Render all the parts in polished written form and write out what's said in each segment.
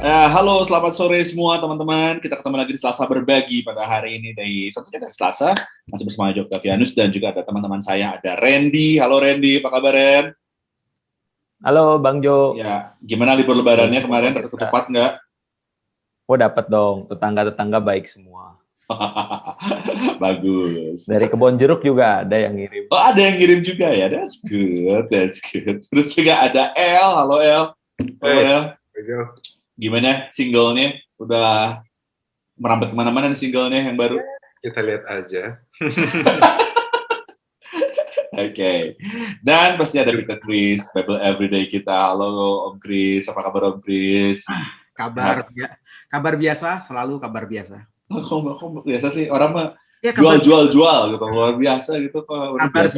Halo, selamat sore semua teman-teman. Kita ketemu lagi di Selasa Berbagi pada hari ini tentunya dari Selasa. Masih bersama Jokavianus dan juga ada teman-teman saya, ada Randy. Halo Randy, apa kabar Ren? Halo Bang Jo. Ya, gimana libur lebarannya kemarin? Dapat ketupat nggak? Oh dapat dong, tetangga-tetangga baik semua. Bagus. Dari kebun jeruk juga ada yang ngirim. Oh, ada yang ngirim juga ya? That's good. Terus juga ada El. Halo El. Halo El. Gimana singlenya? Udah merambat kemana-mana nih singlenya yang baru? Kita lihat aja. Oke. Dan pasti ada Peter Chris, Bible Everyday kita. Halo Om Chris, apa kabar Om Chris? Kabar biasa, selalu kabar biasa. Kok biasa sih? Orang mah Ya, jual gitu, luar biasa gitu. Kabar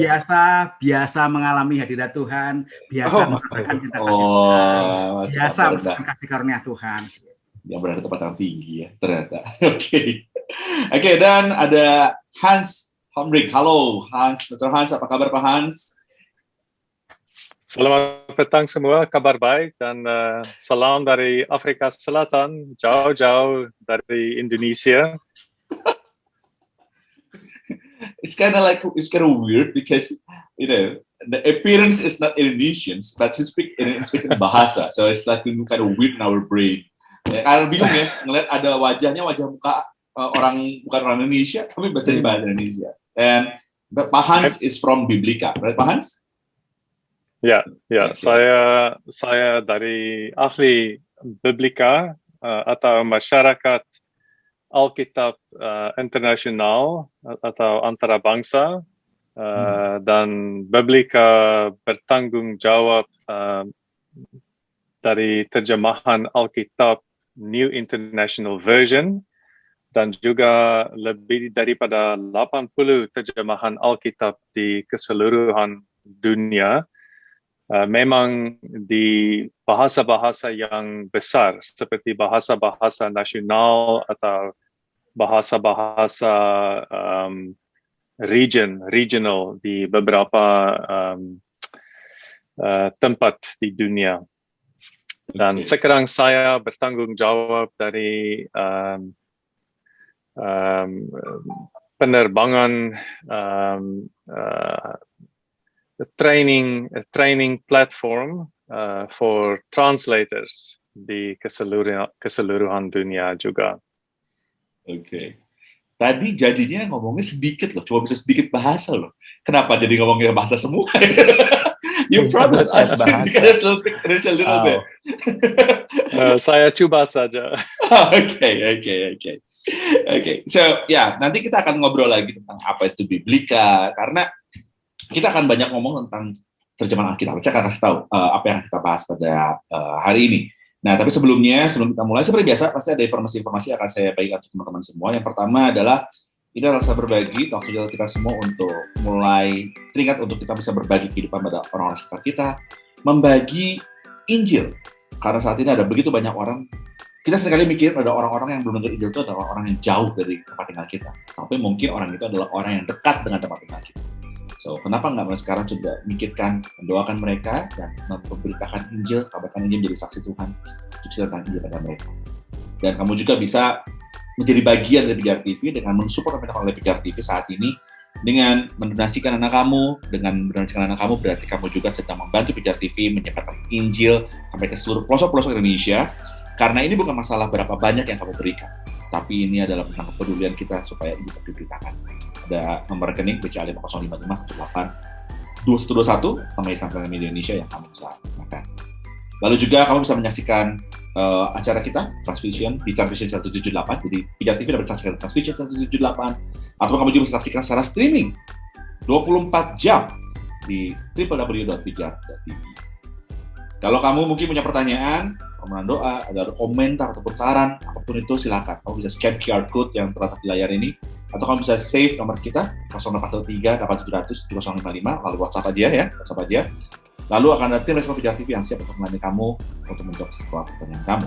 biasa mengalami hadirat Tuhan, biasa merasakan cinta kasih Tuhan, biasa merasakan kasih karunia Tuhan. Yang berada di tempat yang tinggi ya, ternyata. Oke, dan ada Hans Homrik. Halo Hans, Mr. Hans, apa kabar Pak Hans? Selamat petang semua, kabar baik dan salam dari Afrika Selatan, jauh-jauh dari Indonesia. It's kind of weird because the appearance is not Indonesian, but he speaking bahasa, so it's like kind of weird in our brain. Kalian bingung ya, ngeliat ada wajah muka bukan orang Indonesia, tapi baca di bahasa Indonesia. And Pak Hans is from Biblika, right Pak Hans? Ya, saya dari ahli Biblika atau masyarakat Alkitab internasional atau antara bangsa dan Biblika bertanggung jawab dari terjemahan Alkitab New International Version dan juga lebih daripada 80 terjemahan Alkitab di keseluruhan dunia. Memang di bahasa-bahasa yang besar seperti bahasa-bahasa nasional atau bahasa-bahasa regional di beberapa tempat di dunia. Dan sekarang saya bertanggung jawab dari penerbangan training platform for translators di keseluruhan dunia juga. Oke. Tadi jadinya ngomongnya sedikit loh, cuma bisa sedikit bahasa loh. Kenapa jadi ngomongnya bahasa semua? You promised us to speak English a little bit. Saya coba saja. Oke. So, nanti kita akan ngobrol lagi tentang apa itu Biblika, karena kita akan banyak ngomong tentang terjemahan Alkitab. Saya akan kasih tahu apa yang kita bahas pada hari ini. Nah, tapi sebelum kita mulai, seperti biasa, pasti ada informasi-informasi yang akan saya bagikan untuk teman-teman semua. Yang pertama adalah, ini adalah Selasa Berbagi, waktu kita semua untuk mulai teringat untuk kita bisa berbagi kehidupan pada orang-orang sekitar kita, membagi Injil. Karena saat ini ada begitu banyak orang, kita seringkali mikir ada orang-orang yang belum dengar Injil itu adalah orang yang jauh dari tempat tinggal kita. Tapi mungkin orang itu adalah orang yang dekat dengan tempat tinggal kita. So, kenapa nggak mulai sekarang coba mikirkan, mendoakan mereka, dan memberitakan Injil, kabarkan Injil menjadi saksi Tuhan, untuk ceritakan Injil pada mereka. Dan kamu juga bisa menjadi bagian dari Pijar TV dengan mensupport apa yang dilakukan oleh Pijar TV saat ini, dengan mendonasikan anak kamu. Dengan mendonasikan anak kamu, berarti kamu juga sedang membantu Pijar TV menyebarkan Injil sampai ke seluruh pelosok-pelosok Indonesia, karena ini bukan masalah berapa banyak yang kamu berikan, tapi ini adalah tentang kepedulian kita supaya ini bisa diberitakan. Ada nomor rekening BCA 5055182121 sama Yayasan Media Indonesia yang kamu bisa gunakan. Lalu juga kamu bisa menyaksikan acara kita Transvision di Transvision 178, jadi Pijar TV dapat saksikan Transvision 178, atau kamu juga bisa saksikan secara streaming 24 jam di www.pijar.tv. Kalau kamu mungkin punya pertanyaan, permohonan doa, ada komentar ataupun saran, apapun itu silakan. Kamu bisa scan QR code yang terletak di layar ini, atau kamu bisa save nomor kita 0813-8700-2055, lalu WhatsApp aja. Lalu akan ada tim respon Pijar TV yang siap untuk melayani kamu untuk menjawab semua pertanyaan kamu.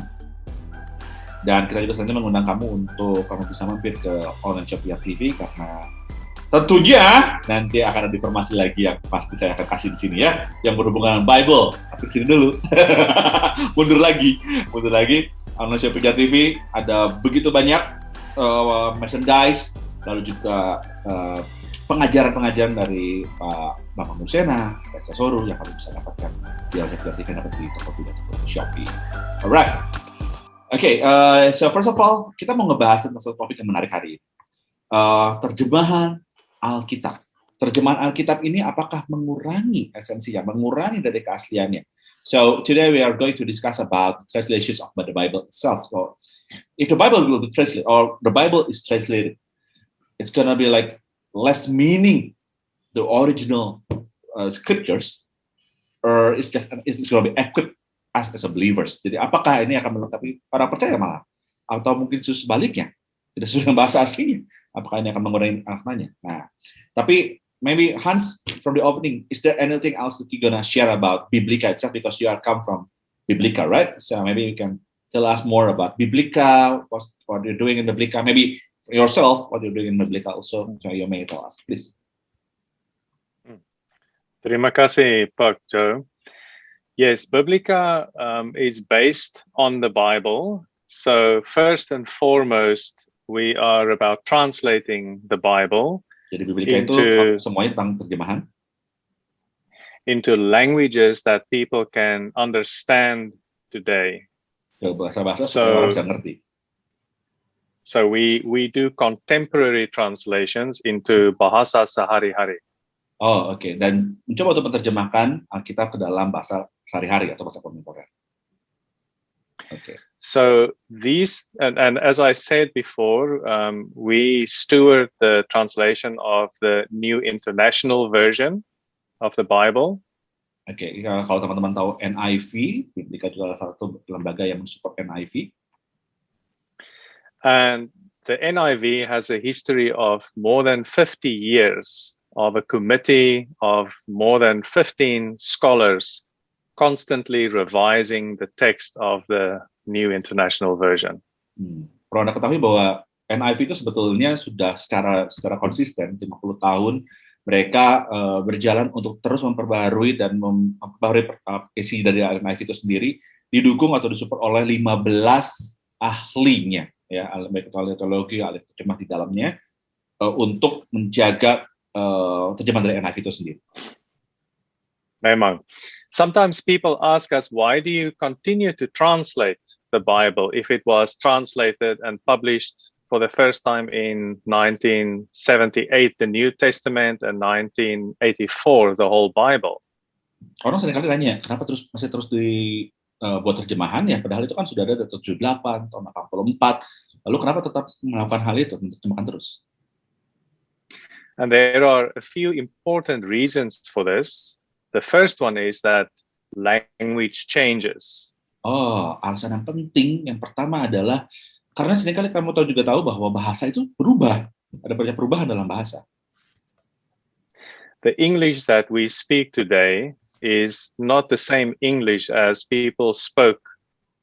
Dan kita juga selanjutnya mengundang kamu untuk kamu bisa mampir ke online shop Pijar TV, karena tentunya nanti akan ada informasi lagi yang pasti saya akan kasih di sini ya, yang berhubungan dengan Bible. Tapi sini dulu, mundur lagi. Indonesia Pijar TV ada begitu banyak merchandise, lalu juga pengajaran-pengajaran dari Pak Bambang Nusena, Pak Soru yang kalian bisa dapatkan di Alkitab TV, dapat di Tokopedia atau Shopee. Alright, so first of all kita mau ngebahas tentang satu topik yang menarik hari ini. Terjemahan Alkitab. Terjemahan Alkitab ini apakah mengurangi esensinya, mengurangi dari keasliannya? So today we are going to discuss about translations of the Bible itself. So if the Bible will be translated, or the Bible is translated, it's gonna be like less meaning the original scriptures, or it's gonna be equipped as a believers. Jadi apakah ini akan melengkapi para percaya malah, atau mungkin sebaliknya tidak sesuai dengan bahasa aslinya? Apakah ini akan mengurangi maknanya? Nah, tapi maybe Hans, from the opening, is there anything else that you're gonna share about Biblica itself, because you are come from Biblica, right? So maybe you can tell us more about Biblica, what you're doing in Biblica, maybe yourself, what you're doing in Biblica also. So you may tell us, please. Terima kasih, Pak Joe. Yes, Biblica is based on the Bible. So first and foremost, we are about translating the Bible Jadi Biblica itu semuanya tentang terjemahan into languages that people can understand today. Bahasa-bahasa supaya orang bisa ngerti. So we do contemporary translations into bahasa sehari-hari. Oh, oke. Dan mencoba untuk menerjemahkan Alkitab ke dalam bahasa sehari-hari atau bahasa kontemporer. Okay. So these, and as I said before, we steward the translation of the New International Version of the Bible. Oke, kalau teman-teman tahu NIV, Biblica juga salah satu lembaga yang mensupport NIV. And the NIV has a history of more than 50 years of a committee of more than 15 scholars constantly revising the text of the New International Version. Perlu Anda ketahui bahwa NIV itu sebetulnya sudah secara konsisten 50 tahun mereka berjalan untuk terus memperbarui dan memperbarui isi dari NIV itu sendiri, didukung atau disupport oleh 15 ahlinya, ya, ahli teologi, ahli terjemah di dalamnya, untuk menjaga terjemahan dari NIV itu sendiri. Memang. Sometimes people ask us, why do you continue to translate the Bible if it was translated and published for the first time in 1978, the New Testament, and 1984, the whole Bible? Orang seringkali tanya, kenapa masih terus dibuat terjemahan ya, padahal itu kan sudah ada tahun 78, tahun 84, lalu kenapa tetap melakukan hal itu, menerjemahkan terus? And there are a few important reasons for this. The first one is that language changes. Oh, alasan yang penting yang pertama adalah karena seringkali kamu tahu bahwa bahasa itu berubah. Ada banyak perubahan dalam bahasa. The English that we speak today is not the same English as people spoke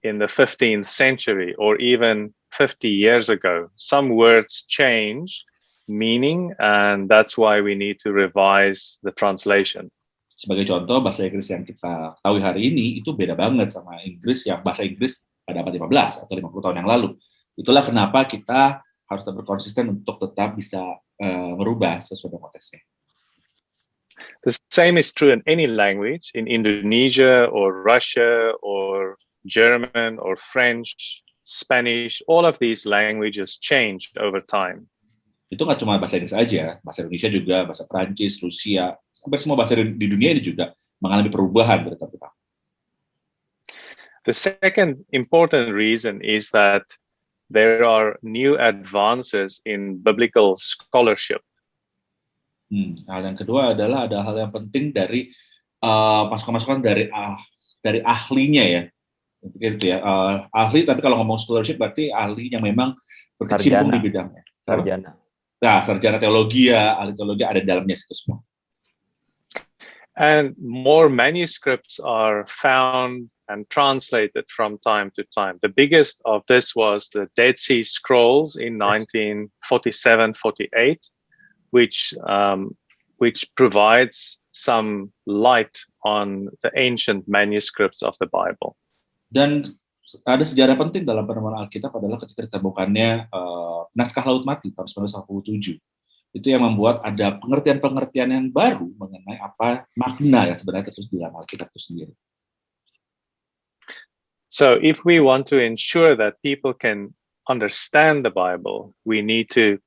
in the 15th century or even 50 years ago. Some words change meaning, and that's why we need to revise the translation. Sebagai contoh, bahasa Inggris yang kita tahu hari ini itu beda banget sama bahasa Inggris pada abad 15 atau 50 tahun yang lalu. Itulah kenapa kita harus tetap berkonsisten untuk tetap bisa merubah sesuai dengan konteksnya. The same is true in any language, in Indonesia or Russia or German or French, Spanish. All of these languages changed over time. Itu nggak cuma bahasa Inggris aja, bahasa Indonesia juga, bahasa Prancis, Rusia, sampai semua bahasa di dunia ini juga mengalami perubahan dari tahun ke tahun. The second important reason is that there are new advances in biblical scholarship. Hal yang kedua adalah ada hal yang penting dari masukan-masukan dari ahlinya ya, gitu ya. Ahli, tapi kalau ngomong scholarship berarti ahli yang memang berkecimpung di bidangnya. Sarjana. Nah, sarjana teologi ya, ahli teologi ada di dalamnya itu semua. And more manuscripts are found and translated from time to time. The biggest of this was the Dead Sea Scrolls in 1947-48, which provides some light on the ancient manuscripts of the Bible. Dan ada sejarah penting dalam penemuan Alkitab adalah ketika ditemukannya naskah Laut Mati tahun 1987. Itu yang membuat ada pengertian-pengertian yang baru mengenai apa makna yang sebenarnya tertulis di dalam Alkitab itu sendiri. So if we want to ensure that people can understand the Bible, we need to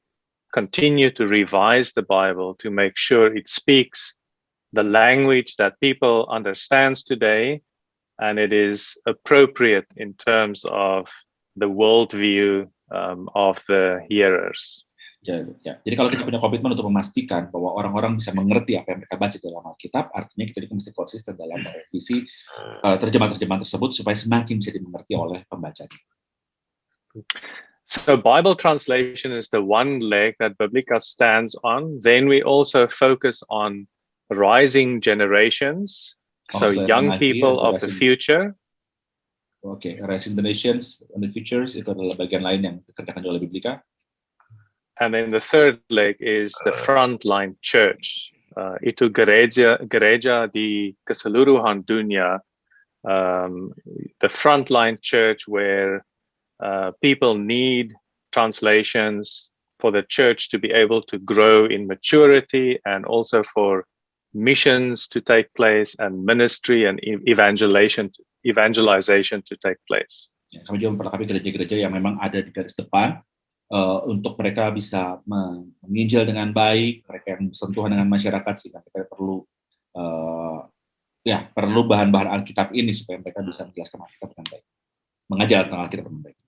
continue to revise the Bible to make sure it speaks the language that people understands today, and it is appropriate in terms of the worldview of the hearers. Jadi kalau kita punya komitmen untuk memastikan bahwa orang-orang bisa mengerti apa yang mereka baca dalam Alkitab, artinya kita juga mesti konsisten dalam merevisi terjemahan-terjemahan tersebut supaya semakin bisa dimengerti oleh pembacanya. So Bible translation is the one leg that Biblica stands on. Then we also focus on rising generations, so young people of the future. Oke, rising generations and the futures itu adalah bagian lain yang dikerjakan oleh Biblica. And then the third leg is the frontline church. Itu gereja di keseluruhan dunia, the frontline church where people need translations for the church to be able to grow in maturity, and also for missions to take place and ministry and evangelization to take place. Ya, kami juga memperlengkapi gereja-gereja yang memang ada di garis depan untuk mereka bisa menginjil dengan baik, mereka yang bersentuhan dengan masyarakat, sehingga mereka perlu perlu bahan-bahan Alkitab ini supaya mereka bisa menjelaskan Alkitab dengan baik, mengajar tentang Alkitab dengan baik.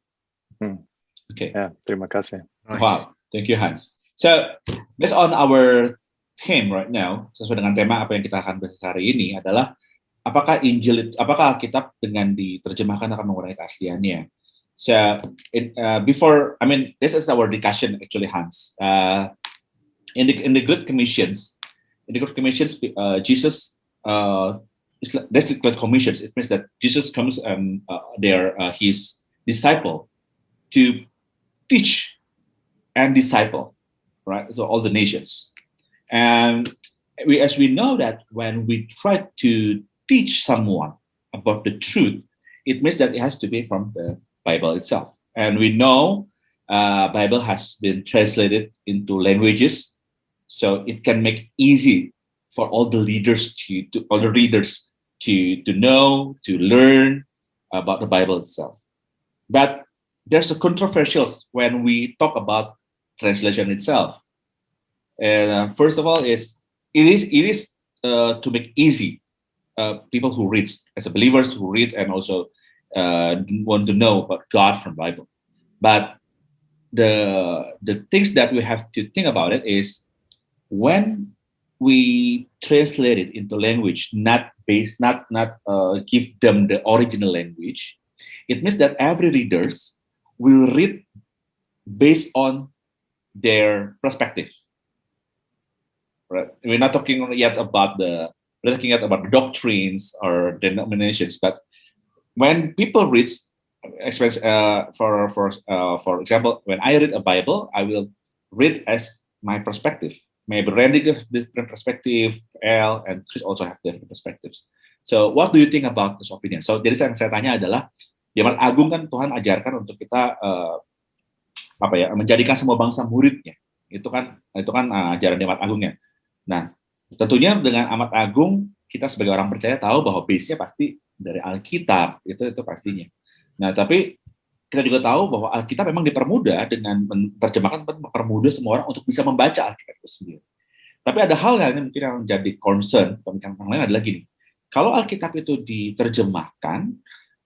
Okay. Ya, terima kasih. Wow, thank you Hans. So, based on our theme right now, sesuai dengan tema apa yang kita akan bahas hari ini adalah apakah Alkitab dengan diterjemahkan akan mengurangi keasliannya. So, this is our discussion actually, Hans. In the Great Commissions, Jesus that's the Great Commissions. It means that Jesus comes and his disciple to teach and disciple, right? So all the nations, and as we know that when we try to teach someone about the truth, it means that it has to be from the Bible itself. And we know Bible has been translated into languages, so it can make easy for all the readers to know, to learn about the Bible itself. But there's a controversial when we talk about translation itself. And first of all, it is to make easy people who read, as a believers who read and also want to know about God from Bible. But the things that we have to think about it is when we translate it into language, not give them the original language, it means that every readers will read based on their perspective. Right? We're not talking yet about the doctrines or denominations, but when people read, for example, when I read a Bible, I will read as my perspective. Maybe Randy gives different perspective, L and Chris also have different perspectives. So, what do you think about this opinion? So, jadi yang saya tanya adalah, zaman agung kan Tuhan ajarkan untuk kita menjadikan semua bangsa muridnya. Itu kan ajaran Amat Agungnya. Nah, tentunya dengan Amat Agung kita sebagai orang percaya tahu bahwa base-nya pasti dari Alkitab, itu pastinya. Nah, tapi kita juga tahu bahwa Alkitab memang dipermudah dengan menerjemahkan, mempermudah semua orang untuk bisa membaca Alkitab itu sendiri. Tapi ada hal yang mungkin yang menjadi concern, pemikiran yang lain adalah gini, kalau Alkitab itu diterjemahkan,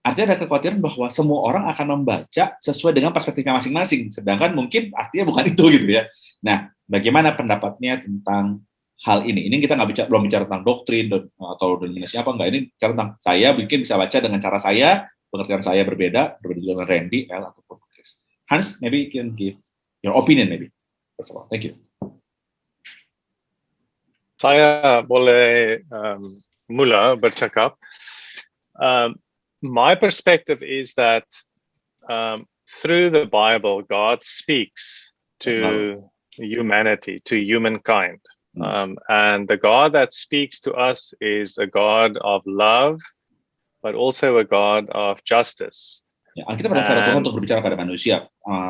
artinya ada kekhawatiran bahwa semua orang akan membaca sesuai dengan perspektifnya masing-masing, sedangkan mungkin artinya bukan itu gitu ya. Nah, bagaimana pendapatnya tentang hal ini? Ini kita belum bicara tentang doktrin atau denominasi apa enggak. Ini bicara tentang saya bikin bisa baca dengan cara saya, pengertian saya berbeda dengan Randy, L ataupun Chris. Hans, maybe you can give your opinion maybe. First of all, thank you. Saya boleh mula bercakap. My perspective is that through the Bible, God speaks to humanity, to humankind. And the God that speaks to us is a God of love, but also a God of justice. Ya, Alkitab adalah cara Tuhan untuk berbicara pada manusia.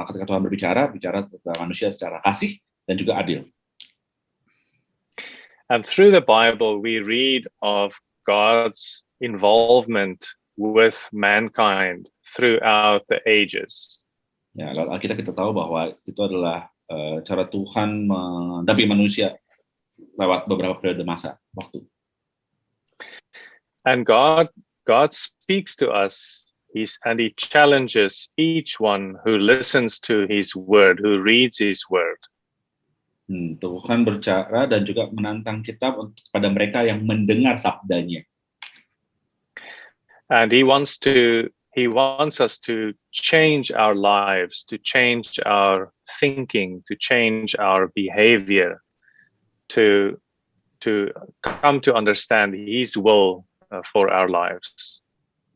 Ketika Tuhan bicara kepada manusia secara kasih dan juga adil. And through the Bible, we read of God's involvement with mankind throughout the ages. Ya, lewat Alkitab kita tahu bahwa itu adalah cara Tuhan mendampingi manusia lewat beberapa periode masa waktu. And God speaks to us, and He challenges each one who listens to His word, who reads His word. Tuhan berbicara dan juga menantang kita pada mereka yang mendengar sabdanya. And He wants us to change our lives, to change our thinking, to change our behavior, to come to understand His will for our lives.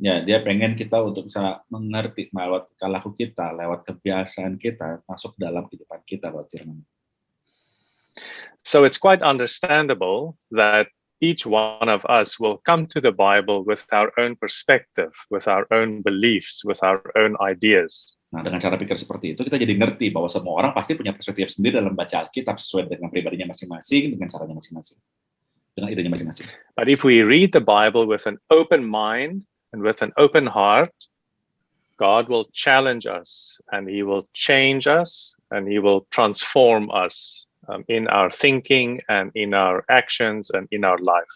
Ya, Dia pengen kita untuk bisa mengerti lewat tingkah laku kita, lewat kebiasaan kita, masuk dalam kehidupan kita lewat firman. So it's quite understandable that each one of us will come to the Bible with our own perspective, with our own beliefs, with our own ideas. Nah, dengan cara pikir seperti itu, kita jadi ngerti bahwa semua orang pasti punya perspektif sendiri dalam baca Alkitab sesuai dengan pribadinya masing-masing, dengan caranya masing-masing, dengan idenya masing-masing. But if we read the Bible with an open mind and with an open heart, God will challenge us, and He will change us, and He will transform us in our thinking and in our actions and in our life.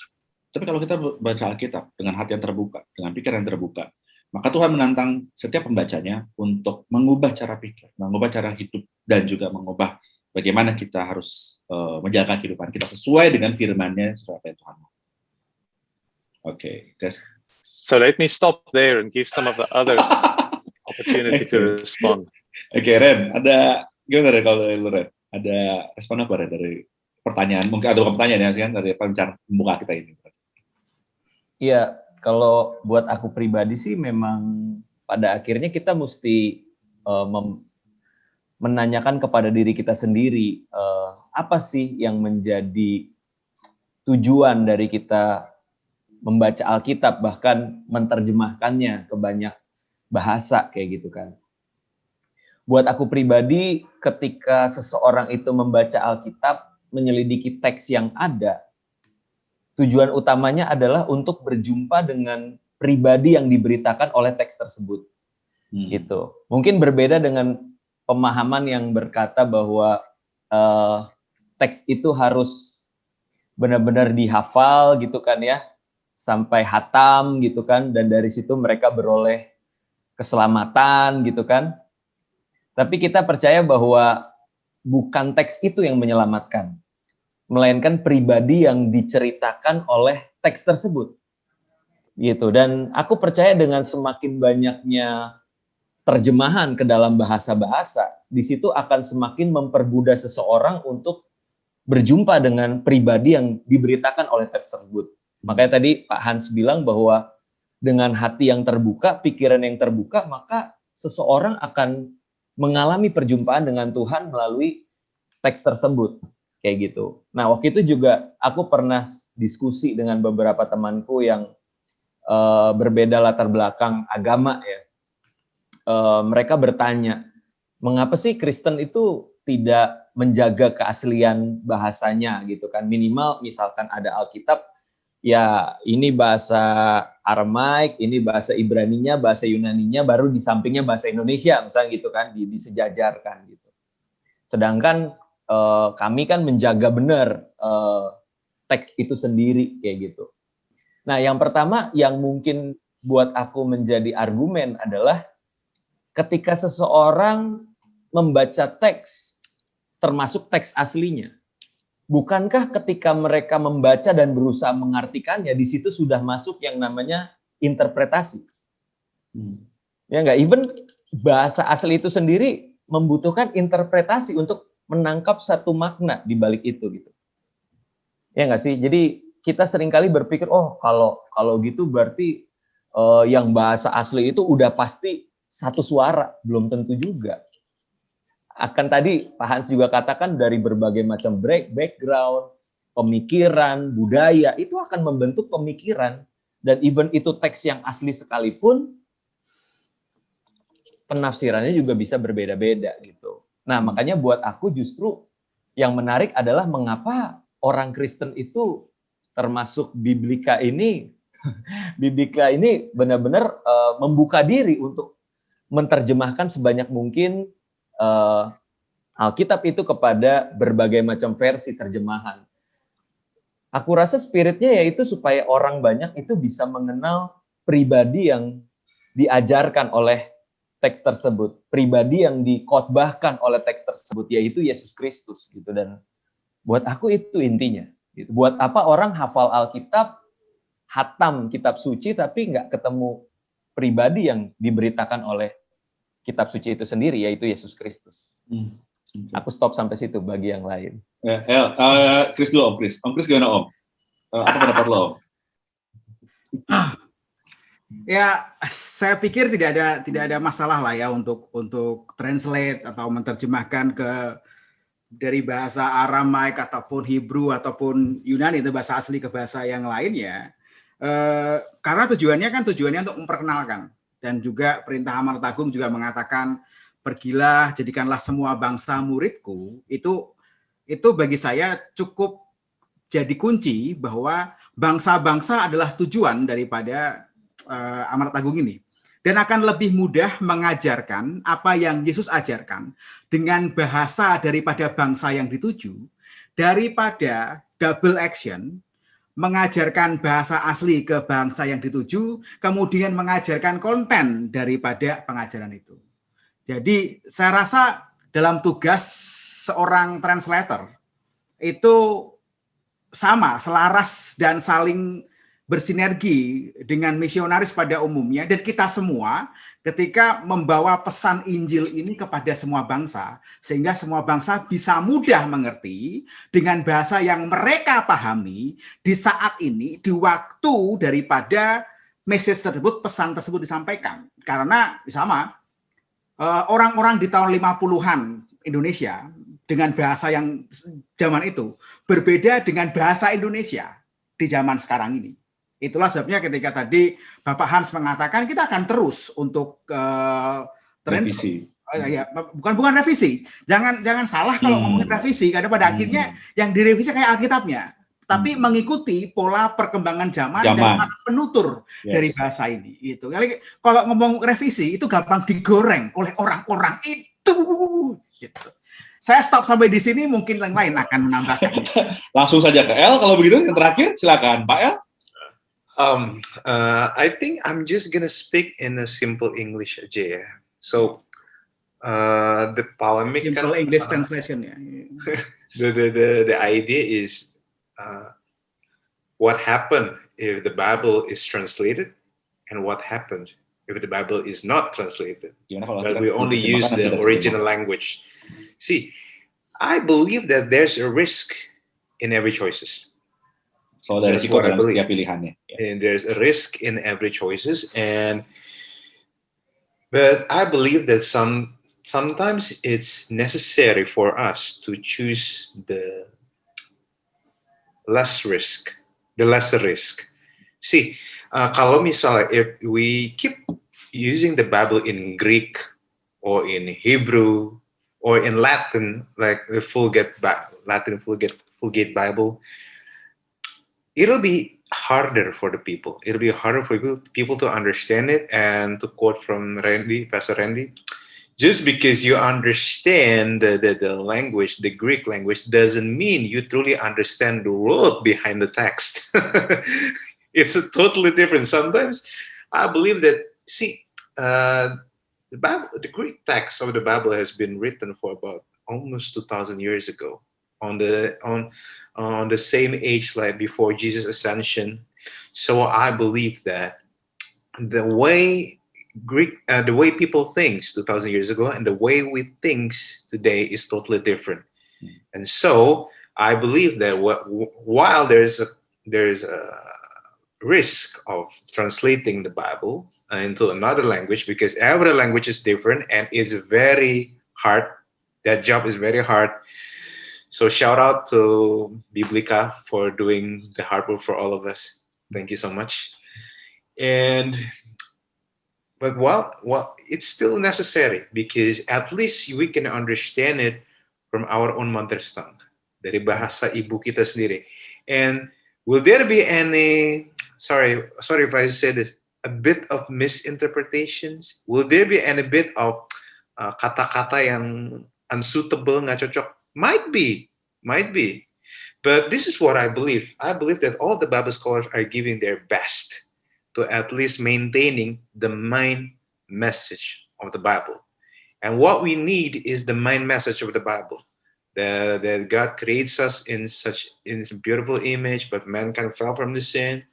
Tapi kalau kita baca Alkitab dengan hati yang terbuka, dengan pikiran yang terbuka, maka Tuhan menantang setiap pembacanya untuk mengubah cara pikir, mengubah cara hidup, dan juga mengubah bagaimana kita harus menjaga kehidupan kita sesuai dengan firman-Nya, sesuai apa yang Tuhan mau. Oke, guys. So let me stop there and give some of the others opportunity to respond. Oke, Ren, ada gimana Ren kalau dari lu, Ren? Ada respon apa Ren dari pertanyaan? Mungkin ada pertanyaan ya, kan dari pembicara pembuka kita ini. Iya, kalau buat aku pribadi sih memang pada akhirnya kita mesti menanyakan kepada diri kita sendiri, apa sih yang menjadi tujuan dari kita membaca Alkitab, bahkan menerjemahkannya ke banyak bahasa kayak gitu kan. Buat aku pribadi, ketika seseorang itu membaca Alkitab, menyelidiki teks yang ada, tujuan utamanya adalah untuk berjumpa dengan pribadi yang diberitakan oleh teks tersebut. Gitu. Mungkin berbeda dengan pemahaman yang berkata bahwa teks itu harus benar-benar dihafal gitu kan ya, sampai hatam gitu kan, dan dari situ mereka beroleh keselamatan gitu kan. Tapi kita percaya bahwa bukan teks itu yang menyelamatkan, melainkan pribadi yang diceritakan oleh teks tersebut. Gitu. Dan aku percaya dengan semakin banyaknya terjemahan ke dalam bahasa-bahasa, di situ akan semakin mempermudah seseorang untuk berjumpa dengan pribadi yang diberitakan oleh teks tersebut. Makanya tadi Pak Hans bilang bahwa dengan hati yang terbuka, pikiran yang terbuka, maka seseorang akan mengalami perjumpaan dengan Tuhan melalui teks tersebut. Kayak gitu. Nah, waktu itu juga aku pernah diskusi dengan beberapa temanku yang berbeda latar belakang agama ya. Mereka bertanya, mengapa sih Kristen itu tidak menjaga keaslian bahasanya gitu kan? Minimal misalkan ada Alkitab, ya ini bahasa Aramaik, ini bahasa Ibraninya, bahasa Yunaninya, baru di sampingnya bahasa Indonesia, misalnya gitu kan, disejajarkan gitu. Sedangkan kami kan menjaga benar teks itu sendiri kayak gitu. Nah, yang pertama yang mungkin buat aku menjadi argumen adalah ketika seseorang membaca teks, termasuk teks aslinya, bukankah ketika mereka membaca dan berusaha mengartikannya, di situ sudah masuk yang namanya interpretasi? Ya nggak? Even bahasa asli itu sendiri membutuhkan interpretasi untuk menangkap satu makna di balik itu gitu. Ya nggak sih? Jadi kita seringkali berpikir, oh kalau gitu berarti yang bahasa asli itu udah pasti satu suara, belum tentu juga. akan tadi Pak Hans juga katakan dari berbagai macam background, pemikiran, budaya, itu akan membentuk pemikiran. Dan even itu teks yang asli sekalipun, penafsirannya juga bisa berbeda-beda gitu. Nah, makanya buat aku justru yang menarik adalah mengapa orang Kristen itu termasuk Biblika ini benar-benar membuka diri untuk menerjemahkan sebanyak mungkin Alkitab itu kepada berbagai macam versi terjemahan. Aku rasa spiritnya yaitu supaya orang banyak itu bisa mengenal pribadi yang diajarkan oleh teks tersebut, pribadi yang dikotbahkan oleh teks tersebut, yaitu Yesus Kristus gitu. Dan buat aku itu intinya. Gitu. Buat apa orang hafal Alkitab, hatam kitab suci, tapi nggak ketemu pribadi yang diberitakan oleh kitab suci itu sendiri, yaitu Yesus Kristus. Aku stop sampai situ bagi yang lain. Chris dulu, Om Chris. Om Chris gimana, Om? Apa pendapat lo, Om? Ya, saya pikir tidak ada masalah lah ya untuk translate atau menerjemahkan dari bahasa Aramaik ataupun Hebrew ataupun Yunani, itu bahasa asli, ke bahasa yang lain ya. Karena tujuannya untuk memperkenalkan, dan juga perintah Amanat Agung juga mengatakan pergilah jadikanlah semua bangsa muridku. Itu bagi saya cukup jadi kunci bahwa bangsa-bangsa adalah tujuan daripada Amanat Agung ini, dan akan lebih mudah mengajarkan apa yang Yesus ajarkan dengan bahasa daripada bangsa yang dituju, daripada double action, mengajarkan bahasa asli ke bangsa yang dituju, kemudian mengajarkan konten daripada pengajaran itu. Jadi saya rasa dalam tugas seorang translator itu sama, selaras dan saling bersinergi dengan misionaris pada umumnya, dan kita semua ketika membawa pesan Injil ini kepada semua bangsa, sehingga semua bangsa bisa mudah mengerti dengan bahasa yang mereka pahami di saat ini, di waktu daripada message tersebut, pesan tersebut disampaikan. Karena sama, orang-orang di tahun 50-an Indonesia dengan bahasa yang zaman itu berbeda dengan bahasa Indonesia di zaman sekarang ini. Itulah sebabnya ketika tadi Bapak Hans mengatakan kita akan terus untuk revisi. Ya, bukan revisi. Jangan salah kalau ngomongin revisi, karena pada akhirnya yang direvisi kayak Alkitabnya, tapi mengikuti pola perkembangan zaman. Dan penutur dari bahasa ini. Itu. Kalau ngomong revisi itu gampang digoreng oleh orang-orang itu. Gitu. Saya stop sampai di sini, mungkin yang lain akan menambahkan. Langsung saja ke El, kalau begitu yang terakhir silakan Pak El. I think I'm just gonna speak in a simple English aja ya. So the polemic simple English translation ya. The idea is what happened if the Bible is translated, and what happened if the Bible is not translated, but we only use the original language. See, I believe that there's a risk in every choices. So that's what I believe. And there's a risk in every choices, but I believe that sometimes it's necessary for us to choose the lesser risk. See, kalau misalnya if we keep using the Bible in Greek or in Hebrew or in Latin, like the Vulgate Bible, it'll be harder for the people. It'll be harder for people to understand it. And to quote from Pastor Randy, just because you understand the language, the Greek language, doesn't mean you truly understand the word behind the text. It's totally different. Sometimes I believe that, the Bible, the Greek text of the Bible has been written for about almost 2,000 years ago, on the same age like before Jesus' ascension. So I believe that the way people think 2,000 years ago and the way we think today is totally different. And so I believe that while there's a risk of translating the Bible into another language, because every language is different and it's very hard That job is very hard. So shout out to Biblica for doing the hard work for all of us. Thank you so much. But it's still necessary because at least we can understand it from our own mother's tongue, dari bahasa ibu kita sendiri. And will there be any, sorry if I say this, a bit of misinterpretations? Will there be any bit of kata-kata yang unsuitable, nggak cocok? Might be. But this is what I believe. I believe that all the Bible scholars are giving their best to at least maintaining the main message of the Bible. And what we need is the main message of the Bible. That God creates us in such beautiful image, but mankind fell from the sin.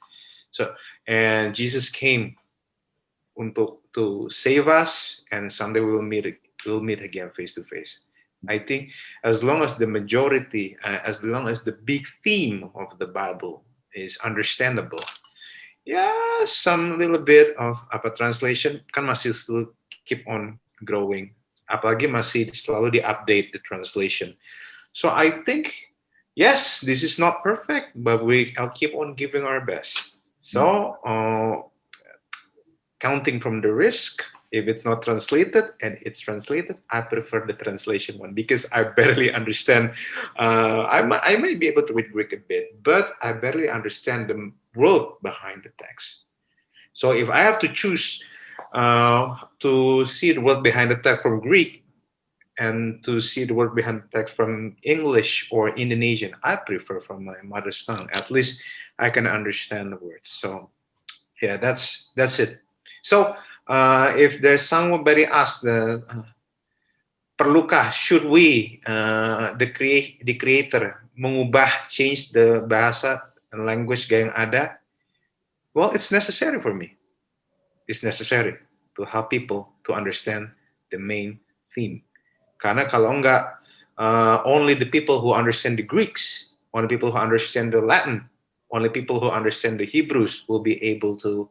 And Jesus came to save us, and someday we'll meet again face to face. I think as long as the majority, as long as the big theme of the Bible is understandable, yeah, some little bit of translation kan masih still keep on growing. Apalagi masih selalu di-update the translation. So I think, yes, this is not perfect, but I'll keep on giving our best. So, counting from the risk, if it's not translated and it's translated, I prefer the translation one because I barely understand. I may be able to read Greek a bit, but I barely understand the word behind the text. So if I have to choose to see the word behind the text from Greek and to see the word behind the text from English or Indonesian, I prefer from my mother's tongue. At least I can understand the word. So yeah, that's it. So if there's somebody asked, perlukah, should we, the creator, change the bahasa and language yang ada? Well, it's necessary for me. It's necessary to help people to understand the main theme. Karena kalau enggak, only the people who understand the Greeks, only people who understand the Latin, only people who understand the Hebrews will be able to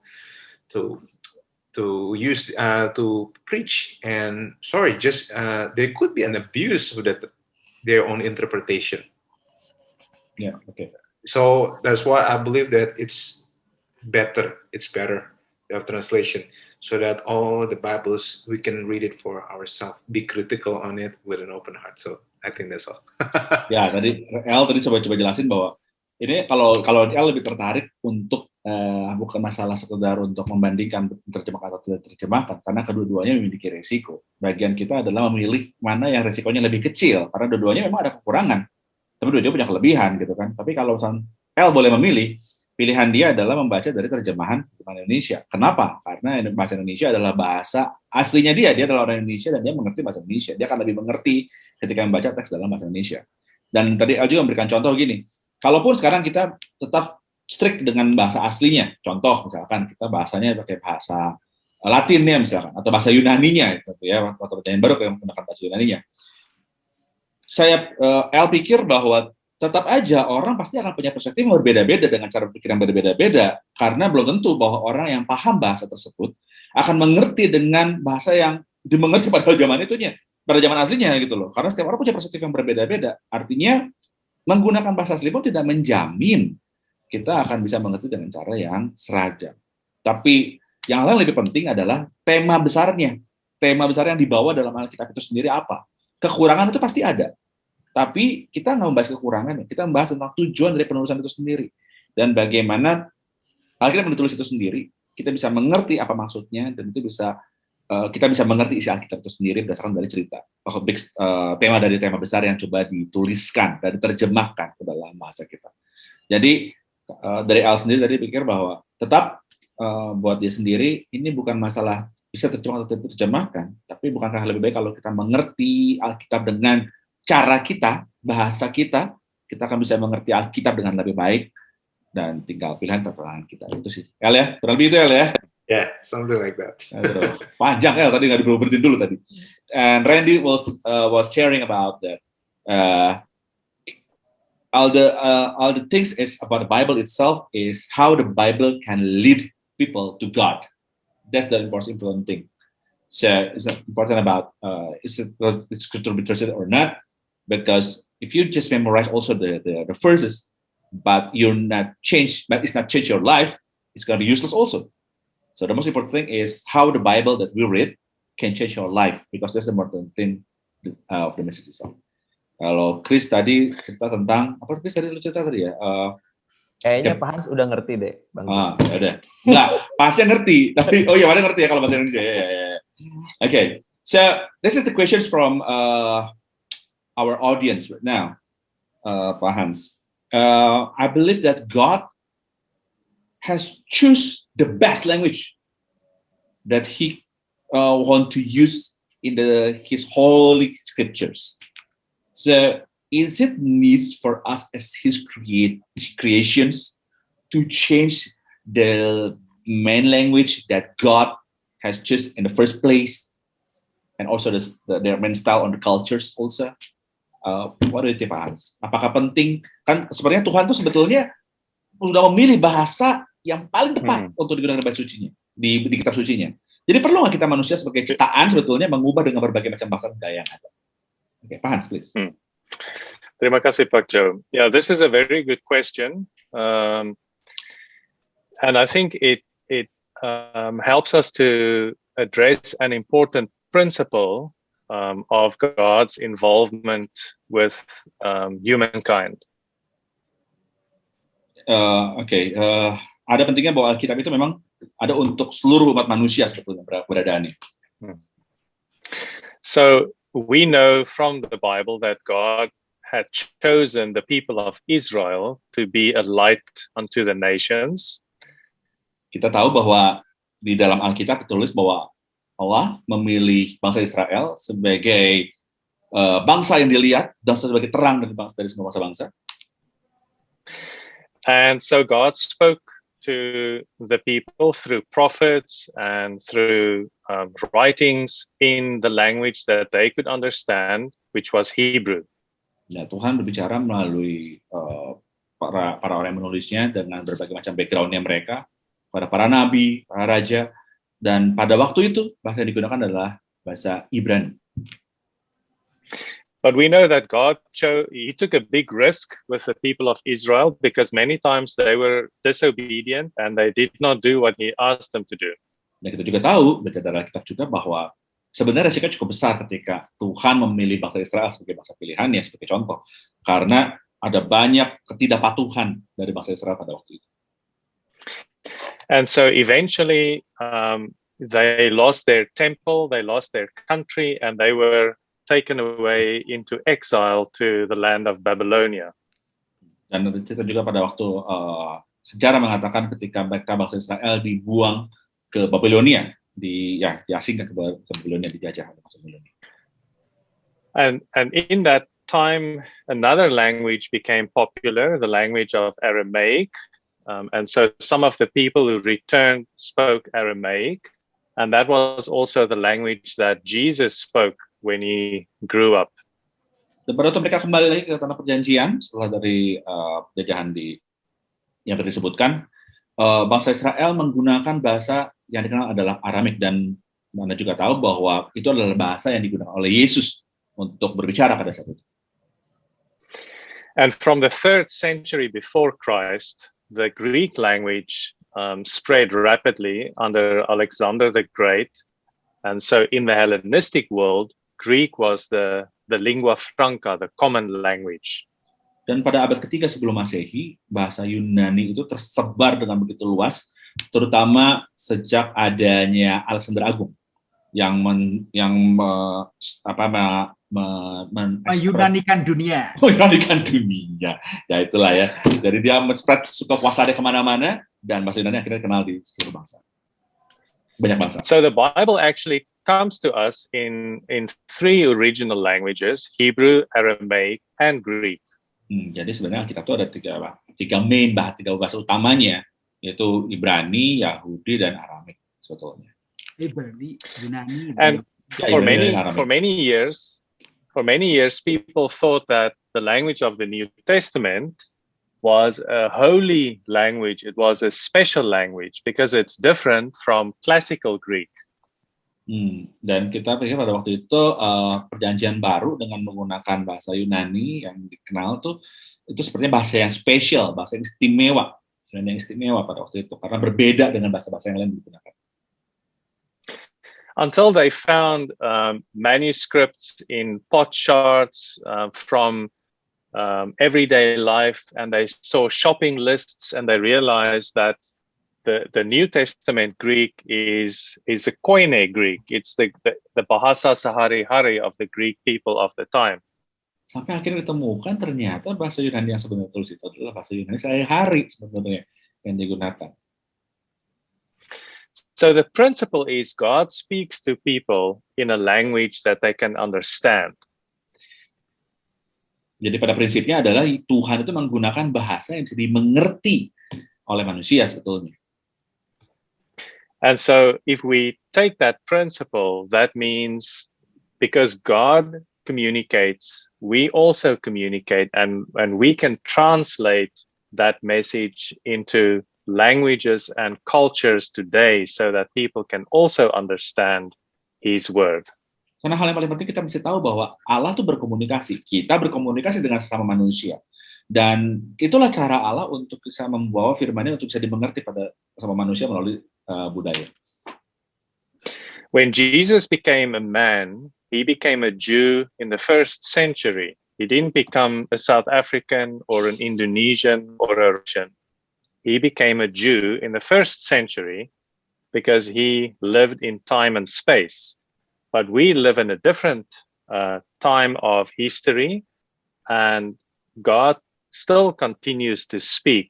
use to preach. And there could be an abuse of their own interpretation. Yeah, okay. So that's why I believe that it's better to have translation, so that all the Bibles we can read it for ourselves, be critical on it with an open heart. So I think that's all. Ya, tadi coba jelasin bahwa ini kalau El lebih tertarik untuk bukan masalah sekedar untuk membandingkan terjemahkan atau tidak terjemahkan, karena kedua-duanya memiliki resiko. Bagian kita adalah memilih mana yang resikonya lebih kecil, karena dua-duanya memang ada kekurangan, tapi dua-duanya punya kelebihan gitu kan. Tapi kalau misalnya El boleh memilih, pilihan dia adalah membaca dari terjemahan Indonesia. Kenapa? Karena bahasa Indonesia adalah bahasa aslinya dia adalah orang Indonesia dan dia mengerti bahasa Indonesia. Dia akan lebih mengerti ketika membaca teks dalam bahasa Indonesia. Dan tadi El juga memberikan contoh gini, kalaupun sekarang kita tetap strict dengan bahasa aslinya, contoh misalkan kita bahasanya pakai bahasa Latinnya misalkan, atau bahasa Yunaninya, gitu ya, atau pertanyaan baru yang menggunakan bahasa Yunaninya. El pikir bahwa tetap aja orang pasti akan punya perspektif yang berbeda-beda dengan cara berpikir yang berbeda-beda, karena belum tentu bahwa orang yang paham bahasa tersebut akan mengerti dengan bahasa yang dimengerti pada zaman itunya, pada zaman aslinya gitu loh. Karena setiap orang punya perspektif yang berbeda-beda. Artinya menggunakan bahasa asli pun tidak menjamin kita akan bisa mengerti dengan cara yang seragam. Tapi yang lebih penting adalah tema besarnya. Tema besar yang dibawa dalam Alkitab itu sendiri apa? Kekurangan itu pasti ada. Tapi kita nggak membahas kekurangannya, kita membahas tentang tujuan dari penulisan itu sendiri. Dan bagaimana Alkitab ditulis itu sendiri, kita bisa mengerti apa maksudnya, dan itu kita bisa mengerti isi Alkitab itu sendiri berdasarkan dari cerita. Tema dari tema besar yang coba dituliskan dan diterjemahkan ke dalam bahasa kita. Jadi, dari Al sendiri tadi pikir bahwa tetap buat dia sendiri, ini bukan masalah bisa terjemah atau tidak terjemahkan, tapi bukankah lebih baik kalau kita mengerti Alkitab dengan cara kita, bahasa kita akan bisa mengerti Alkitab dengan lebih baik, dan tinggal pilihan tertangan kita. Itu sih. El ya? Kurang lebih itu El ya? Yeah, something like that. Panjang El, tadi nggak berhenti dulu tadi. And Randy was sharing about that. All the things is about the Bible itself is how the Bible can lead people to God. That's the most important thing. So it's not important about is it scripture be trusted or not, because if you just memorize also the verses, but you're not changed, but it's not changed your life, it's going to be useless also. So the most important thing is how the Bible that we read can change your life, because that's the important thing of the message itself. Kalau Chris tadi cerita tentang apa Chris tadi lu cerita tadi ya? Kayaknya Pak Hans udah ngerti deh, Bang. Ya udah. Enggak, pasti ngerti. Tapi oh ya, mana ngerti ya kalau bahasa Indonesia. Ya. Okay. So this is the questions from our audience right now, Pak Hans. I believe that God has choose the best language that He want to use in His holy scriptures. So, is it needs for us as His creations to change the main language that God has chosen in the first place, and also their main style on the cultures also? What do you think, Pak Hans? Apakah penting? Kan sebenarnya Tuhan tuh sebetulnya sudah memilih bahasa yang paling tepat untuk digunakan di sucinya, di kitab sucinya. Jadi perlu nggak kita manusia sebagai ciptaan sebetulnya mengubah dengan berbagai macam bahasa gaya yang ada? Oke, Pak Hans, please. Terima kasih, Pak Joe. Yeah, this is a very good question, and I think it helps us to address an important principle of God's involvement with humankind. Ada pentingnya bahwa Alkitab itu memang ada untuk seluruh umat manusia sebetulnya beradaannya. So we know from the Bible that God had chosen the people of Israel to be a light unto the nations. Kita tahu bahwa di dalam Alkitab tertulis bahwa Allah memilih bangsa Israel sebagai bangsa yang dilihat dan sebagai terang dari semua bangsa-bangsa. And so God spoke to the people through prophets and through writings in the language that they could understand, which was Hebrew. Ya, Tuhan berbicara melalui para orang yang menulisnya dengan berbagai macam background-nya mereka, para nabi, para raja, dan pada waktu itu bahasa yang digunakan adalah bahasa Ibrani. But we know that God He took a big risk with the people of Israel because many times they were disobedient and they did not do what He asked them to do. Dan kita juga tahu, baca dalam Alkitab juga bahwa sebenarnya resiko cukup besar ketika Tuhan memilih bangsa Israel sebagai bangsa pilihannya, sebagai contoh. Karena ada banyak ketidakpatuhan dari bangsa Israel pada waktu itu. And so eventually they lost their temple, they lost their country, and they were taken away into exile to the land of Babylonia. Dan kita juga pada waktu sejarah mengatakan ketika mereka bangsa Israel dibuang ke Babylonia, diasingkan ke Babylonia, dijajah oleh bangsa Babylonia. And in that time, another language became popular, the language of Aramaic. And so some of the people who returned spoke Aramaic, and that was also the language that Jesus spoke when He grew up. Dan pada waktu mereka kembali lagi ke tanah perjanjian setelah dari jajahan yang tadi disebutkan, bangsa Israel menggunakan bahasa yang dikenal adalah Aramik, dan Anda juga tahu bahwa itu adalah bahasa yang digunakan oleh Yesus untuk berbicara pada saat itu. And from the 3rd century before Christ, the Greek language spread rapidly under Alexander the Great. And so in the Hellenistic world, Greek was the lingua franca, the common language. Dan pada abad ketiga sebelum Masehi, bahasa Yunani itu tersebar dengan begitu luas, terutama sejak adanya Alexander Agung yang Yunanikan dunia. Yunanikan dunia. Ya itulah ya. Jadi dia spread suka kuasanya kemana-mana, dan bahasa Yunani akhirnya kenal di seluruh bangsa. Banyak bangsa. So the Bible actually comes to us in 3 original languages, Hebrew, Aramaic, and Greek. Jadi sebenarnya Alkitab itu ada tiga bahasa utamanya, yaitu Ibrani, Yahudi, dan Aramik sebetulnya. Ibrani, Yunani. And for many years, people thought that the language of the New Testament was a holy language. It was a special language because it's different from classical Greek. Dan kita pikir pada waktu itu perjanjian baru dengan menggunakan bahasa Yunani yang dikenal tuh itu sepertinya bahasa yang spesial, bahasa yang istimewa, dan yang istimewa pada waktu itu karena berbeda dengan bahasa-bahasa yang lain digunakan. Until they found manuscripts in potsherds from everyday life, and they saw shopping lists, and they realized that the New Testament Greek is a Koine Greek. It's the bahasa sehari-hari of the Greek people of the time. Sampai akhirnya ditemukan ternyata bahasa Yunani yang sebenarnya tulis itu adalah bahasa Yunani sehari-hari sebenarnya yang digunakan. So the principle is God speaks to people in a language that they can understand. Jadi pada prinsipnya adalah Tuhan itu menggunakan bahasa yang bisa dimengerti oleh manusia sebetulnya. And so if we take that principle, that means because God communicates, we also communicate, and we can translate that message into languages and cultures today so that people can also understand His word. Karena hal yang paling penting kita mesti tahu bahwa Allah tuh berkomunikasi. Kita berkomunikasi dengan sesama manusia. Dan itulah cara Allah untuk bisa membawa firman-Nya untuk bisa dimengerti pada sesama manusia melalui budaya. When Jesus became a man, he became a Jew in the 1st century. He didn't become a South African or an Indonesian or a Russian. He became a Jew in the 1st century because he lived in time and space. But we live in a different time of history, and God still continues to speak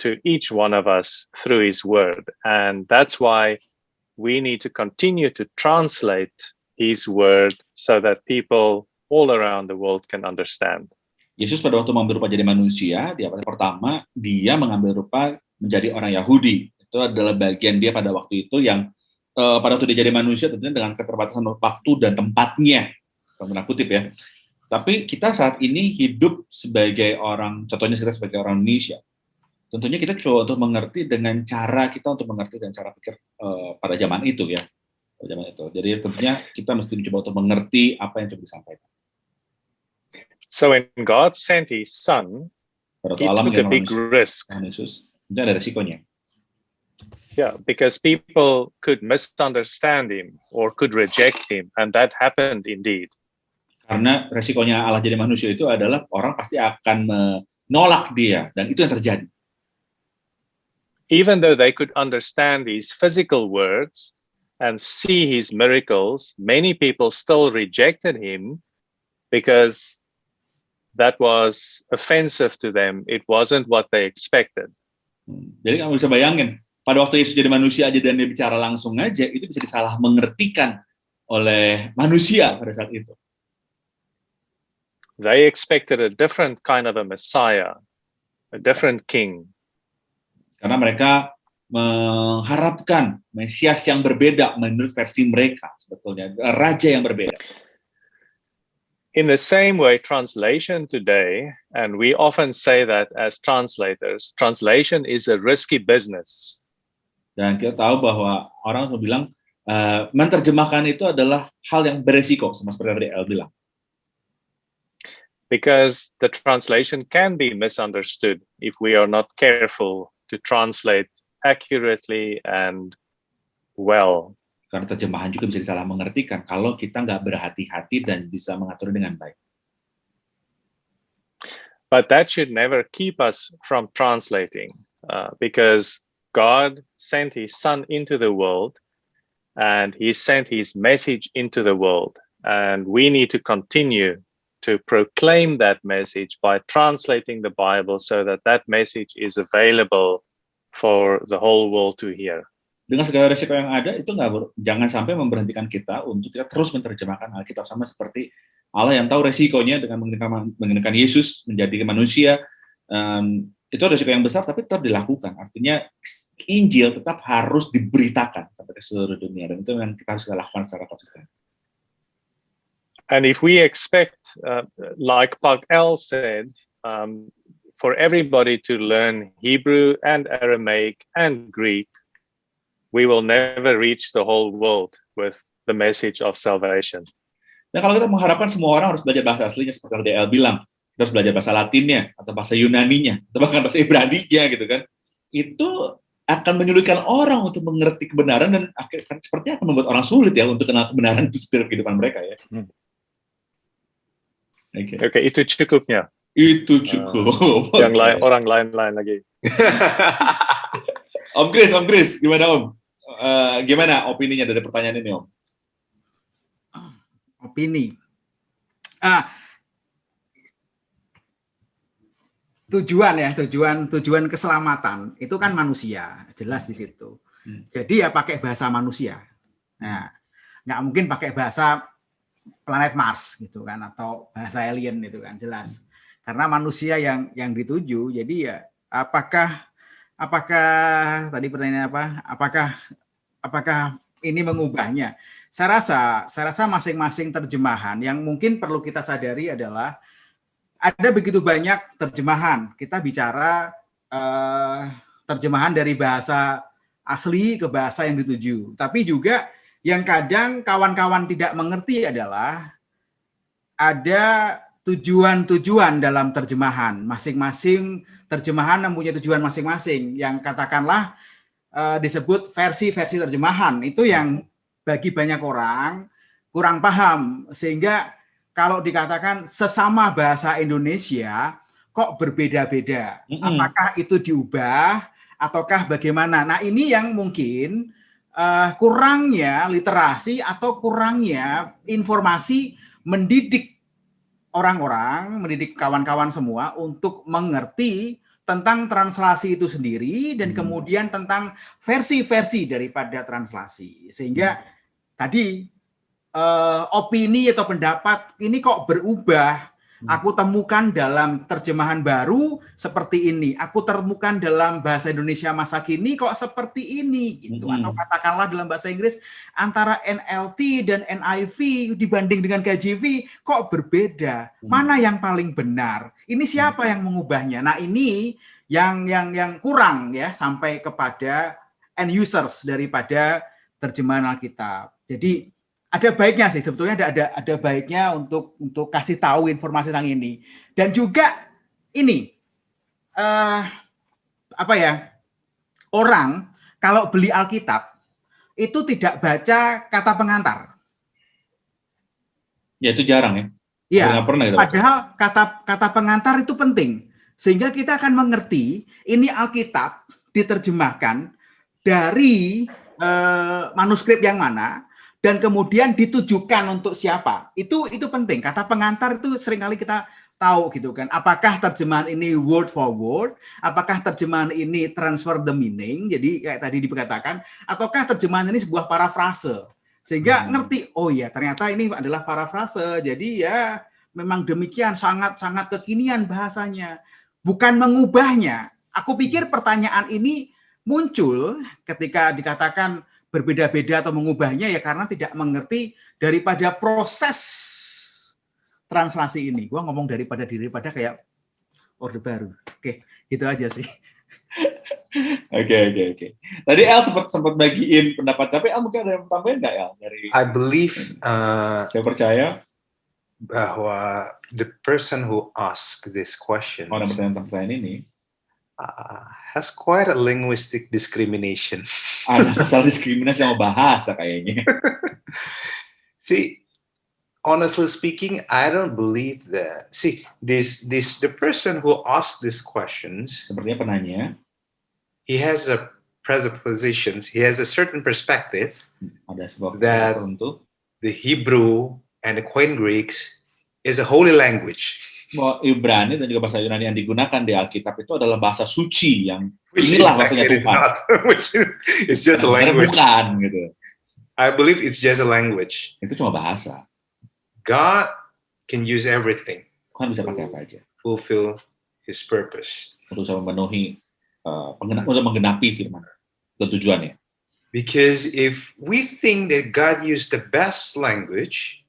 to each one of us through His word. And that's why we need to continue to translate His word so that people all around the world can understand. Yesus pada waktu mengambil rupa jadi manusia, di abad pertama, dia mengambil rupa menjadi orang Yahudi. Itu adalah bagian dia pada waktu itu yang pada waktu dia jadi manusia tentunya dengan keterbatasan waktu dan tempatnya, tanda kutip ya. Tapi kita saat ini hidup sebagai orang, contohnya kita sebagai orang Indonesia. Tentunya kita coba untuk mengerti dengan cara kita untuk mengerti dan cara pikir pada zaman itu ya. Pada zaman itu. Jadi tentunya kita mesti mencoba untuk mengerti apa yang coba disampaikan. So when God sent His Son, He took a big risk. Yesus, itu ada resikonya. Yeah, because people could misunderstand Him or could reject Him, and that happened indeed. Karena resikonya Allah jadi manusia itu adalah orang pasti akan menolak Dia, dan itu yang terjadi. Even though they could understand His physical words and see His miracles, many people still rejected Him because that was offensive to them. It wasn't what they expected. Jadi kamu bisa bayangin, pada waktu Yesus jadi manusia aja dan Dia bicara langsung aja, itu bisa disalah mengertikan oleh manusia pada saat itu. They expected a different kind of a Messiah, a different king. Karena mereka mengharapkan Mesias yang berbeda menurut versi mereka, sebetulnya raja yang berbeda. In the same way, translation today, and we often say that as translators, translation is a risky business. Dan kita tahu bahwa orang bilang menerjemahkan itu adalah hal yang beresiko, sama seperti yang bilang. Because the translation can be misunderstood if we are not careful to translate accurately and well. Karena terjemahan juga bisa disalah mengertikan kalau kita nggak berhati-hati dan bisa mengatur dengan baik. But that should never keep us from translating, because God sent His Son into the world, and He sent His message into the world, and we need to continue to proclaim that message by translating the Bible so that that message is available for the whole world to hear. Dengan segala risiko yang ada, itu jangan sampai memberhentikan kita untuk kita terus menerjemahkan Alkitab, sama seperti Allah yang tahu resikonya dengan mengirimkan Yesus menjadi manusia. Itu risiko yang besar, tapi tetap dilakukan. Artinya Injil tetap harus diberitakan sampai ke seluruh dunia, dan itu yang kita harus lakukan secara konsisten. And if we expect, like Pak El said, for everybody to learn Hebrew and Aramaic and Greek, we will never reach the whole world with the message of salvation. Dan kalau kita mengharapkan semua orang harus belajar bahasa aslinya seperti yang DL bilang, kita harus belajar bahasa Latinnya atau bahasa Yunaninya atau bahkan bahasa Ibraninya gitu kan, itu akan menyulitkan orang untuk mengerti kebenaran dan akhirnya sepertinya akan membuat orang sulit ya untuk kenal kebenaran itu setiap kehidupan mereka ya. Oke, itu cukupnya. Itu cukup. Yang lain, orang lain lagi. Om Chris, gimana Om? Gimana opininya dari pertanyaan ini Om? Opini. Tujuan keselamatan itu kan manusia, jelas di situ. Jadi ya pakai bahasa manusia. Nah, nggak mungkin pakai bahasa planet Mars gitu kan, atau bahasa alien itu kan, jelas. Karena manusia yang dituju. Jadi ya apakah tadi pertanyaannya apa? Apakah ini mengubahnya? Saya rasa masing-masing terjemahan yang mungkin perlu kita sadari adalah ada begitu banyak terjemahan. Kita bicara terjemahan dari bahasa asli ke bahasa yang dituju. Tapi juga yang kadang kawan-kawan tidak mengerti adalah ada tujuan-tujuan dalam terjemahan. Masing-masing terjemahan mempunyai tujuan masing-masing. Yang katakanlah disebut versi-versi terjemahan. Itu yang bagi banyak orang kurang paham, sehingga kalau dikatakan sesama bahasa Indonesia kok berbeda-beda, apakah itu diubah ataukah bagaimana? Nah, ini yang mungkin kurangnya literasi atau kurangnya informasi mendidik orang-orang, mendidik kawan-kawan semua untuk mengerti tentang translasi itu sendiri dan kemudian tentang versi-versi daripada translasi. Sehingga tadi opini atau pendapat ini kok berubah. Aku temukan dalam terjemahan baru seperti ini. Aku temukan dalam bahasa Indonesia masa kini kok seperti ini gitu. Atau katakanlah dalam bahasa Inggris antara NLT dan NIV dibanding dengan KJV kok berbeda. Mana yang paling benar? Ini siapa yang mengubahnya? Nah, ini yang kurang ya sampai kepada end users daripada terjemahan Alkitab. Jadi ada baiknya sih sebetulnya ada baiknya untuk kasih tahu informasi tentang ini. Dan juga ini orang kalau beli Alkitab itu tidak baca kata pengantar. Ya itu jarang ya. Iya. Padahal kata pengantar itu penting sehingga kita akan mengerti ini Alkitab diterjemahkan dari manuskrip yang mana. Dan kemudian ditujukan untuk siapa? Itu penting. Kata pengantar itu seringkali kita tahu gitu kan. Apakah terjemahan ini word for word? Apakah terjemahan ini transfer the meaning? Jadi kayak tadi dikatakan, ataukah terjemahan ini sebuah parafrase? Sehingga ngerti, oh ya ternyata ini adalah parafrase. Jadi ya memang demikian, sangat-sangat kekinian bahasanya. Bukan mengubahnya. Aku pikir pertanyaan ini muncul ketika dikatakan berbeda-beda atau mengubahnya ya karena tidak mengerti daripada proses translasi ini. Gua ngomong daripada kayak orde baru. Oke, gitu aja sih. Oke. Tadi El sempat bagiin pendapat, tapi El mungkin ada yang tambahin nggak El? I believe saya percaya bahwa the person who asked this question orang pertanyaan ini has quite a linguistic discrimination. Ada masalah diskriminasi sama bahasa kayaknya. See, honestly speaking, I don't believe that. See, the person who asked these questions, sepertinya penanya, he has a presuppositions, he has a certain perspective ada sebuah that tertentu, the Hebrew and the Koine Greeks is a holy language. Bahwa Ibrani dan juga bahasa Yunani yang digunakan di Alkitab itu adalah bahasa suci yang inilah maksudnya Tuhan. It's just a language. Bukan gitu. I believe it's just a language. Itu cuma bahasa. God can use everything. Tuhan bisa pakai apa aja. Fulfill His purpose. Untuk bisa memenuhi, untuk menggenapi firman dan tujuannya. Because if we think that God used the best language,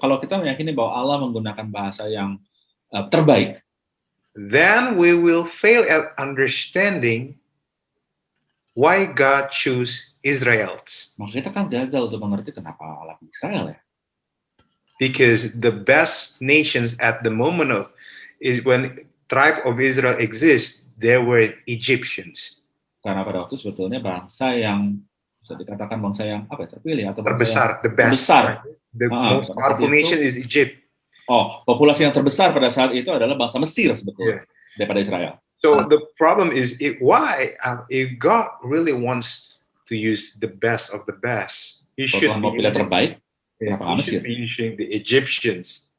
kalau kita meyakini bahwa Allah menggunakan bahasa yang terbaik, then we will fail at understanding why God chose Israels. Maksud kita kan gagal untuk mengerti kenapa Allah Israel ya. Because the best nations at the moment of is when tribe of Israel exists, there were Egyptians. Karena pada waktu sebetulnya bangsa yang bisa dikatakan bangsa yang apa ya, terpilih atau bangsa Terbesar, yang the best. terbesar. The most pada powerful saat itu, nation is Egypt. Populasi yang terbesar pada saat itu adalah bangsa Mesir sebetulnya daripada Israel. So the problem is if God really wants to use the best of the best, He should Kalau mau pilih terbaik, kenapa nggak He Mesir? should be using the Egyptians.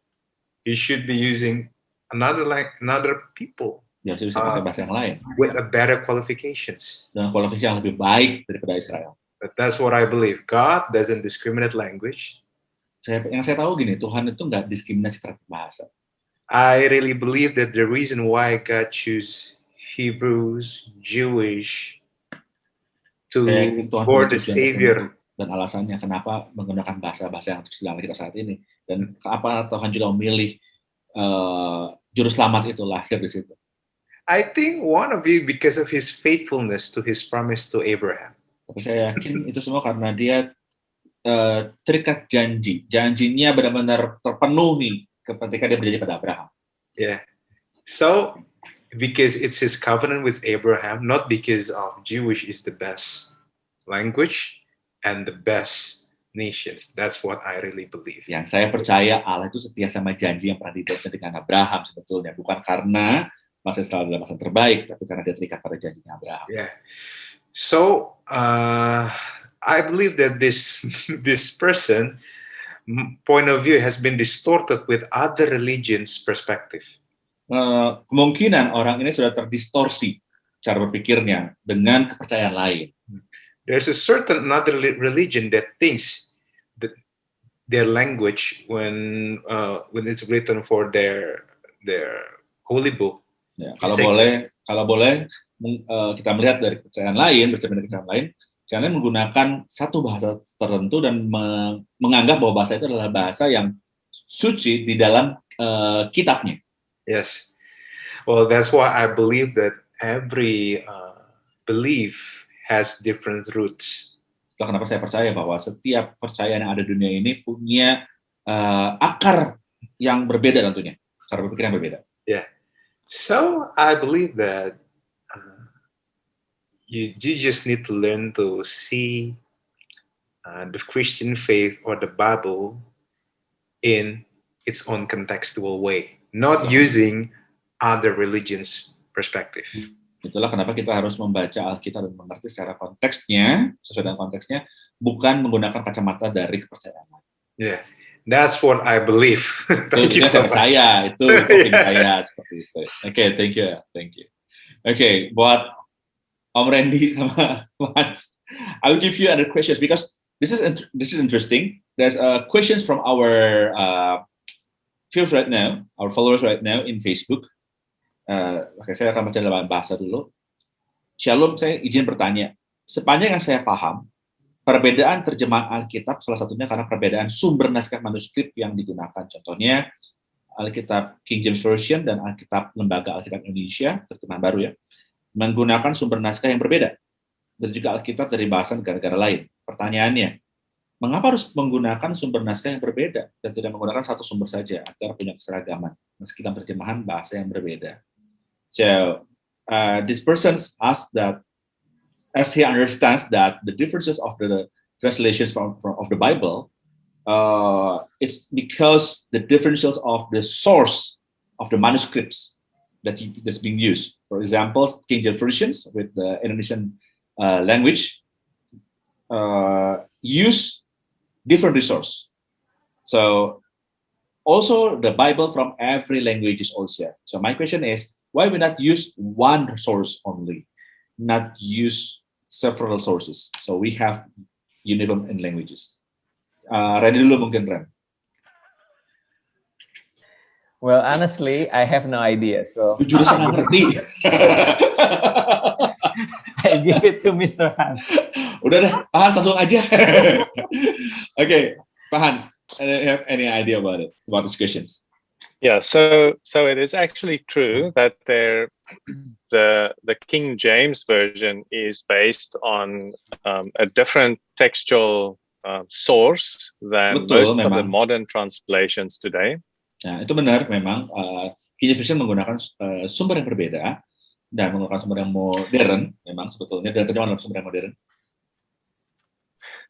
He should be using another people Dia harus bisa pakai bahasa yang lain with a better qualifications. dengan kualifikasi yang lebih baik daripada Israel. But that's what I believe. God doesn't discriminate language. Yang saya tahu gini, Tuhan itu nggak diskriminasi terhadap bahasa. I really believe that the reason why God choose Hebrews, Jewish to board the Savior. Dan alasannya kenapa menggunakan bahasa-bahasa yang terus dalam kita saat ini. Dan apa Tuhan juga memilih juru selamat itu lahir di situ. I think one of it because of His faithfulness to His promise to Abraham. Tapi saya yakin itu semua karena dia terikat janjinya benar-benar terpenuhi ketika dia berjanji pada Abraham. Yeah. So because it's His covenant with Abraham, not because of Jewish is the best language and the best nations. That's what I really believe. Yang saya percaya Allah itu setia sama janji yang pernah dibuatnya dengan Abraham sebetulnya, bukan karena bangsa Israel adalah bangsa terbaik, tapi karena dia terikat pada janjinya Abraham. Yeah. So I believe that this person point of view has been distorted with other religions' perspective. Kemungkinan orang ini sudah terdistorsi cara berpikirnya dengan kepercayaan lain. There's a certain another religion that thinks that their language when it's written for their holy book. Ya, kalau boleh kita melihat dari kepercayaan lain, jangan menggunakan satu bahasa tertentu dan menganggap bahwa bahasa itu adalah bahasa yang suci di dalam kitabnya. Yes. Well, that's why I believe that every belief has different roots. Itulah kenapa saya percaya bahwa setiap percayaan yang ada di dunia ini punya akar yang berbeda tentunya, cara berpikir yang berbeda. Yeah. So I believe that you just need to learn to see the Christian faith or the Bible in its own contextual way, not using other religions' perspective. Itulah kenapa kita harus membaca Alkitab dan mengerti secara konteksnya, sesuai dengan konteksnya, bukan menggunakan kacamata dari kepercayaan. Yeah, that's what I believe. Thank you so much. Itu opini saya seperti itu. Okay, thank you. Okay, buat Om Randy sama Mas, I will give you other questions because this is interesting. There's questions from our viewers right now, our followers right now in Facebook. Oke, saya akan baca dalam bahasa dulu. Shalom, saya izin bertanya. Sepanjang yang saya paham, perbedaan terjemahan Alkitab salah satunya karena perbedaan sumber naskah manuskrip yang digunakan. Contohnya Alkitab King James Version dan Alkitab Lembaga Alkitab Indonesia, terjemahan baru ya, menggunakan sumber naskah yang berbeda. Dan juga Alkitab dari bahasa negara-negara lain. Pertanyaannya, mengapa harus menggunakan sumber naskah yang berbeda dan tidak menggunakan satu sumber saja agar punya keseragaman meski dalam terjemahan bahasa yang berbeda? So, this person asks that as he understands that the differences of the translations of the Bible, it's because the differences of the source of the manuscripts that's being used. For example, King James versions with the Indonesian language use different resource. So also the Bible from every language is also. So my question is, why we not use one source only, not use several sources? So we have uniform in languages. Randy dulu mungkin, Ren. Well, honestly, I have no idea. So Jujur saya nggak ngerti. I give it to Mr. Hans. Udah deh, Pak Hans langsung aja. Okay, Pak Hans, do you have any idea about these questions? Yeah, so it is actually true that the King James version is based on a different textual source than Betul, most of the memang. modern translations today. Nah, itu benar memang King James Version menggunakan sumber yang berbeda dan menggunakan sumber yang modern memang sebetulnya dan terjemahan dalam sumber yang modern.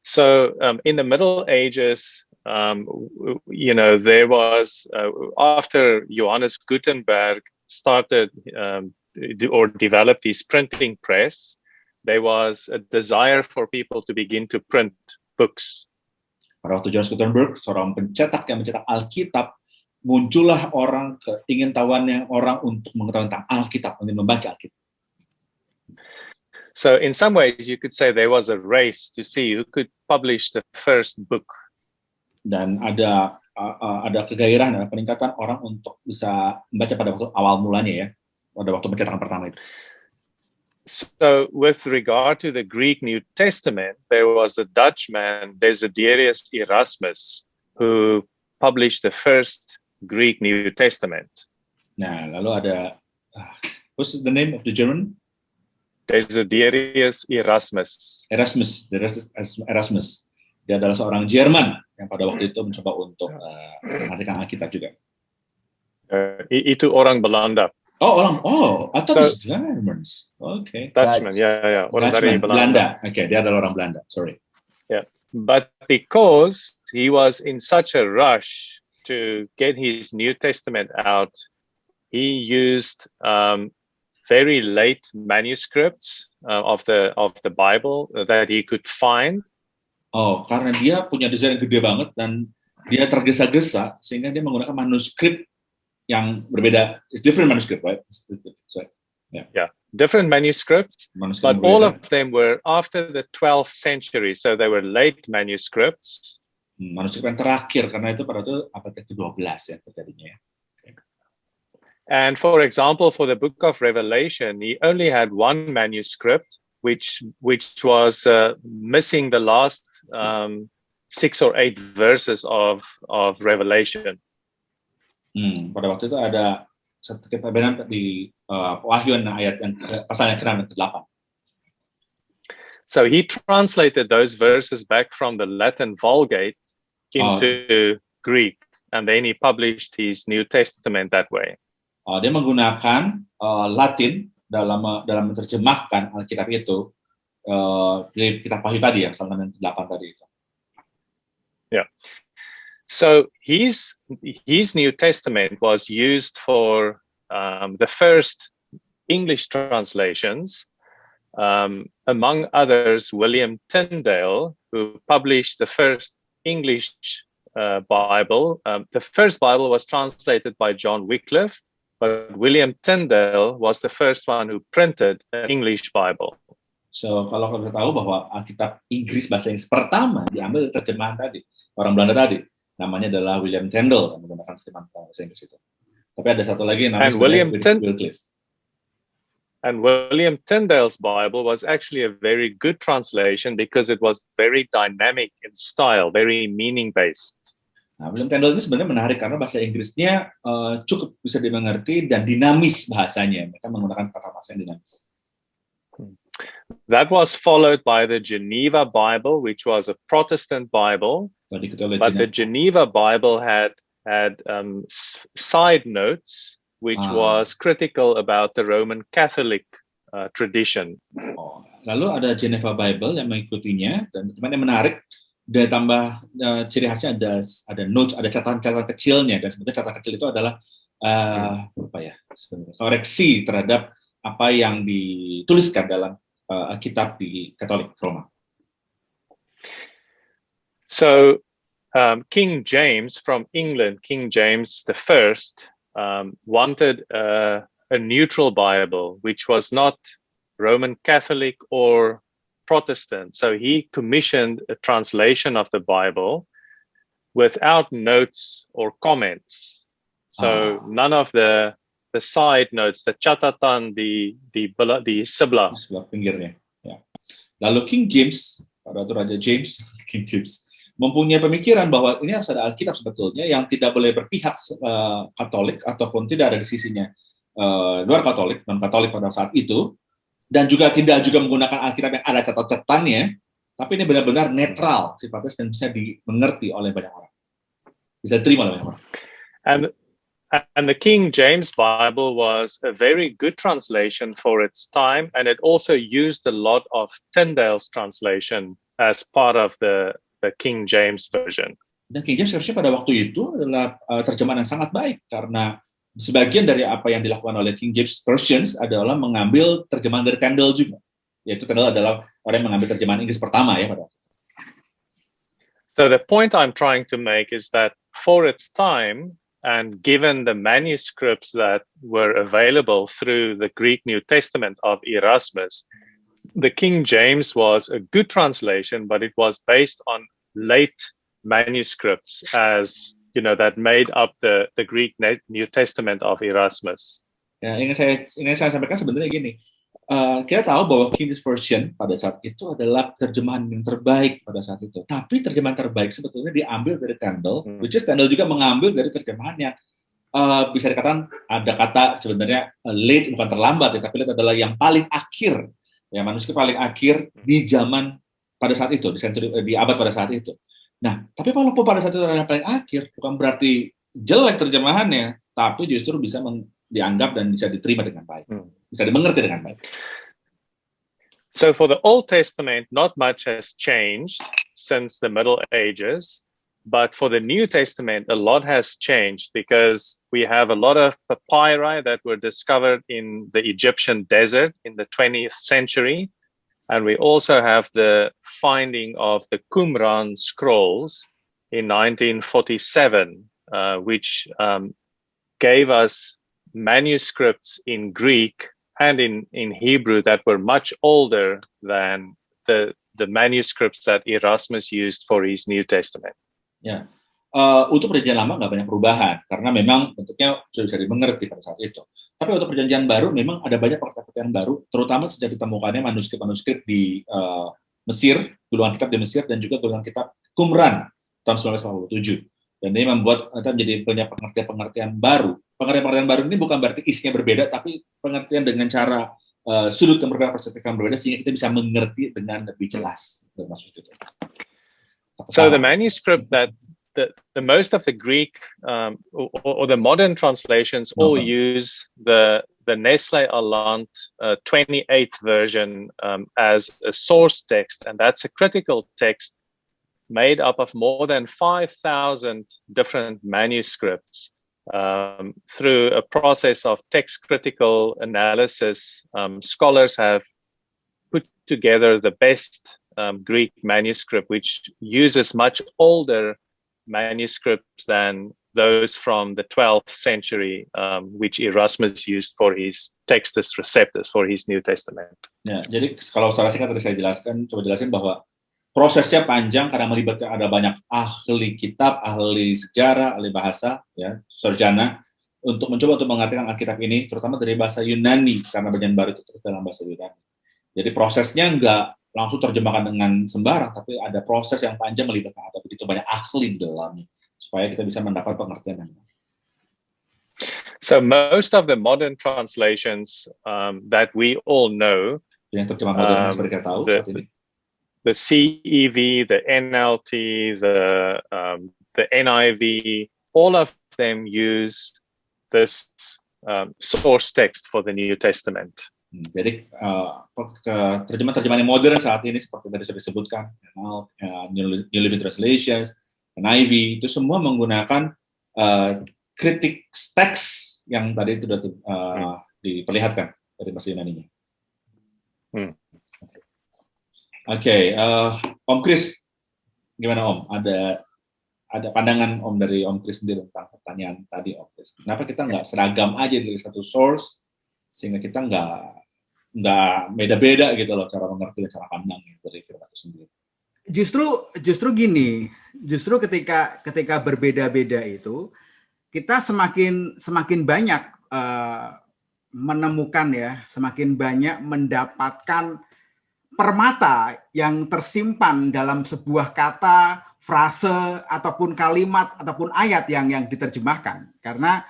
So in the Middle Ages, there was after Johannes Gutenberg started or developed his printing press, there was a desire for people to begin to print books. Pada waktu Johannes Gutenberg, seorang pencetak yang mencetak Alkitab, muncullah keingintahuannya orang untuk mengetahui tentang Alkitab, untuk membaca Alkitab. So in some ways, you could say there was a race to see who could publish the first book. Dan ada kegairahan, ada peningkatan orang untuk bisa membaca pada waktu awal mulanya ya, pada waktu pencetakan pertama itu. So with regard to the Greek New Testament, there was a Dutchman, Desiderius Erasmus, who published the first Greek New Testament. Nah, lalu ada what's the name of the German? Desiderius Erasmus. Erasmus. Dia adalah seorang Jerman yang pada waktu itu mencoba untuk mengartikan Alkitab juga. Itu orang Belanda. I thought it's Germans. Okay. Dutchman, ya. Orang dari Belanda. Okay, dia adalah orang Belanda. Sorry. Yeah, but because he was in such a rush to get his New Testament out, he used very late manuscripts of the Bible that he could find. Oh, karena dia punya desain yang gede banget dan dia tergesa-gesa sehingga dia menggunakan manuskrip yang berbeda. It's different manuscript, right? Yeah, different manuscripts, but all of them were after the 12th century, so they were late manuscripts. Manuskrip yang terakhir karena itu pada itu abad ke-12 ya terjadinya. And for example, for the book of Revelation, he only had one manuscript, which was missing the last 6 or 8 verses of Revelation. Pada waktu itu ada satu perbedaan di Wahyu ayat yang pasal yang ke-8. So he translated those verses back from the Latin Vulgate into Greek, and then he published his New Testament that way. Dia menggunakan Latin dalam menerjemahkan Alkitab itu di kitab Wahyu tadi ya, pasal 8 tadi itu. Yeah. So his New Testament was used for the first English translations, among others William Tyndale, who published the first English Bible. The first Bible was translated by John Wycliffe, but William Tyndale was the first one who printed an English Bible. So kalau kita tahu bahwa Alkitab Inggris bahasa Inggris pertama diambil terjemahan tadi, orang Belanda tadi, namanya adalah William Tyndale yang menggunakan terjemahan bahasa Inggris itu. Tapi ada satu lagi namanya Wycliffe. And William Tyndale's Bible was actually a very good translation because it was very dynamic in style, very meaning-based. Nah, William Tyndale ini sebenarnya menarik karena bahasa Inggrisnya cukup bisa dimengerti dan dinamis bahasanya. Mereka menggunakan kata bahasa yang dinamis. That was followed by the Geneva Bible, which was a Protestant Bible. But the Geneva Bible had side notes, which was critical about the Roman Catholic tradition. Lalu ada Geneva Bible yang mengikutinya, dan yang menarik, dia tambah ciri khasnya ada notes, ada catatan-catatan kecilnya, dan sebetulnya catatan kecil itu adalah koreksi terhadap apa yang dituliskan dalam Alkitab di Katolik Roma. So King James from England, King James the First, wanted a neutral Bible, which was not Roman Catholic or Protestant. So he commissioned a translation of the Bible without notes or comments. So none of the side notes, the catatan, the sebelah pinggirnya. Ya. Lalu King James, pada waktu Raja James, King James mempunyai pemikiran bahwa ini harus ada Alkitab sebetulnya yang tidak boleh berpihak Katolik ataupun tidak ada di sisinya luar Katolik, non-Katolik pada saat itu, dan juga tidak juga menggunakan Alkitab yang ada catat-catatannya, tapi ini benar-benar netral sifatnya dan bisa dimengerti oleh banyak orang, bisa diterima oleh banyak orang. And the King James Bible was a very good translation for its time, and it also used a lot of Tyndale's translation as part of the King James version. Dan King James version pada waktu itu adalah terjemahan yang sangat baik, karena sebagian dari apa yang dilakukan oleh King James versions adalah mengambil terjemahan dari Tyndale juga. Yaitu Tyndale adalah orang yang mengambil terjemahan Inggris pertama ya pada waktu itu. So the point I'm trying to make is that for its time, and given the manuscripts that were available through the Greek New Testament of Erasmus, the King James was a good translation, but it was based on late manuscripts, as you know, that made up the Greek New Testament of Erasmus. Ya, ingin saya sampaikan sebenarnya gini. Kita tahu bahwa King James Version pada saat itu adalah terjemahan yang terbaik pada saat itu. Tapi terjemahan terbaik sebetulnya diambil dari Tyndale, which is Tyndale juga mengambil dari terjemahan yang bisa dikatakan ada kata sebenarnya late, bukan terlambat, ya, tapi late adalah yang paling akhir, ya, manuskrip paling akhir di zaman pada saat itu, di abad pada saat itu. Nah, tapi walaupun pada saat itu adalah paling akhir, bukan berarti jelek terjemahannya, tapi justru bisa dianggap dan bisa diterima dengan baik, bisa dimengerti dengan baik. So for the Old Testament, not much has changed since the Middle Ages, but for the New Testament, a lot has changed because we have a lot of papyri that were discovered in the Egyptian desert in the 20th century, and we also have the finding of the Qumran scrolls in 1947, which gave us manuscripts in Greek and in Hebrew that were much older than the manuscripts that Erasmus used for his New Testament. Ya, untuk perjanjian lama nggak banyak perubahan karena memang bentuknya sudah bisa dimengerti pada saat itu. Tapi untuk perjanjian baru memang ada banyak pengertian baru, terutama sejak ditemukannya manuskrip di Mesir, golongan kitab di Mesir dan juga golongan kitab Qumran tahun 1987. Dan ini membuat kita menjadi punya pengertian baru. Pengertian baru ini bukan berarti isinya berbeda, tapi pengertian dengan cara sudut yang berbeda, perspektif yang berbeda, sehingga kita bisa mengerti dengan lebih jelas. Maksud itu. So the manuscript that the most of the Greek or the modern translations all use the Nestle Aland 28th version as a source text, and that's a critical text made up of more than 5,000 different manuscripts. Through a process of text critical analysis, scholars have put together the best Greek manuscript, which uses much older manuscripts than those from the 12th century, which Erasmus used for his Textus Receptus, for his New Testament. Ya, jadi kalau secara singkat tadi saya jelaskan, coba jelasin bahwa prosesnya panjang karena melibatkan ada banyak ahli kitab, ahli sejarah, ahli bahasa, ya, sarjana, untuk mencoba untuk mengartikan Alkitab ini, terutama dari bahasa Yunani, karena bagian baru itu dalam bahasa Yunani. Jadi prosesnya nggak langsung terjemahkan dengan sembarang, tapi ada proses yang panjang melibatkan ada begitu banyak ahli di dalamnya, supaya kita bisa mendapat pengertian yang baik. So most of the modern translations that we all know, yang terjemahan modern seperti kita tahu saat ini, the CEV, the NLT, the NIV, all of them use this source text for the New Testament. Jadi terjemahan-terjemahan yang modern saat ini seperti tadi sudah disebutkan, New Living Translations, NIV, itu semua menggunakan kritik teks yang tadi itu sudah diperlihatkan dari bahasa Yunani-nya. Oke, Om Chris, gimana Om? Ada pandangan Om dari Om Chris sendiri tentang pertanyaan tadi Om Chris. Kenapa kita nggak seragam aja dari satu source sehingga kita nggak beda-beda gitu loh cara mengerti dan cara pandang dari firman itu sendiri? Justru gini, justru ketika berbeda-beda itu kita semakin banyak menemukan ya, semakin banyak mendapatkan permata yang tersimpan dalam sebuah kata, frase, ataupun kalimat, ataupun ayat yang diterjemahkan. Karena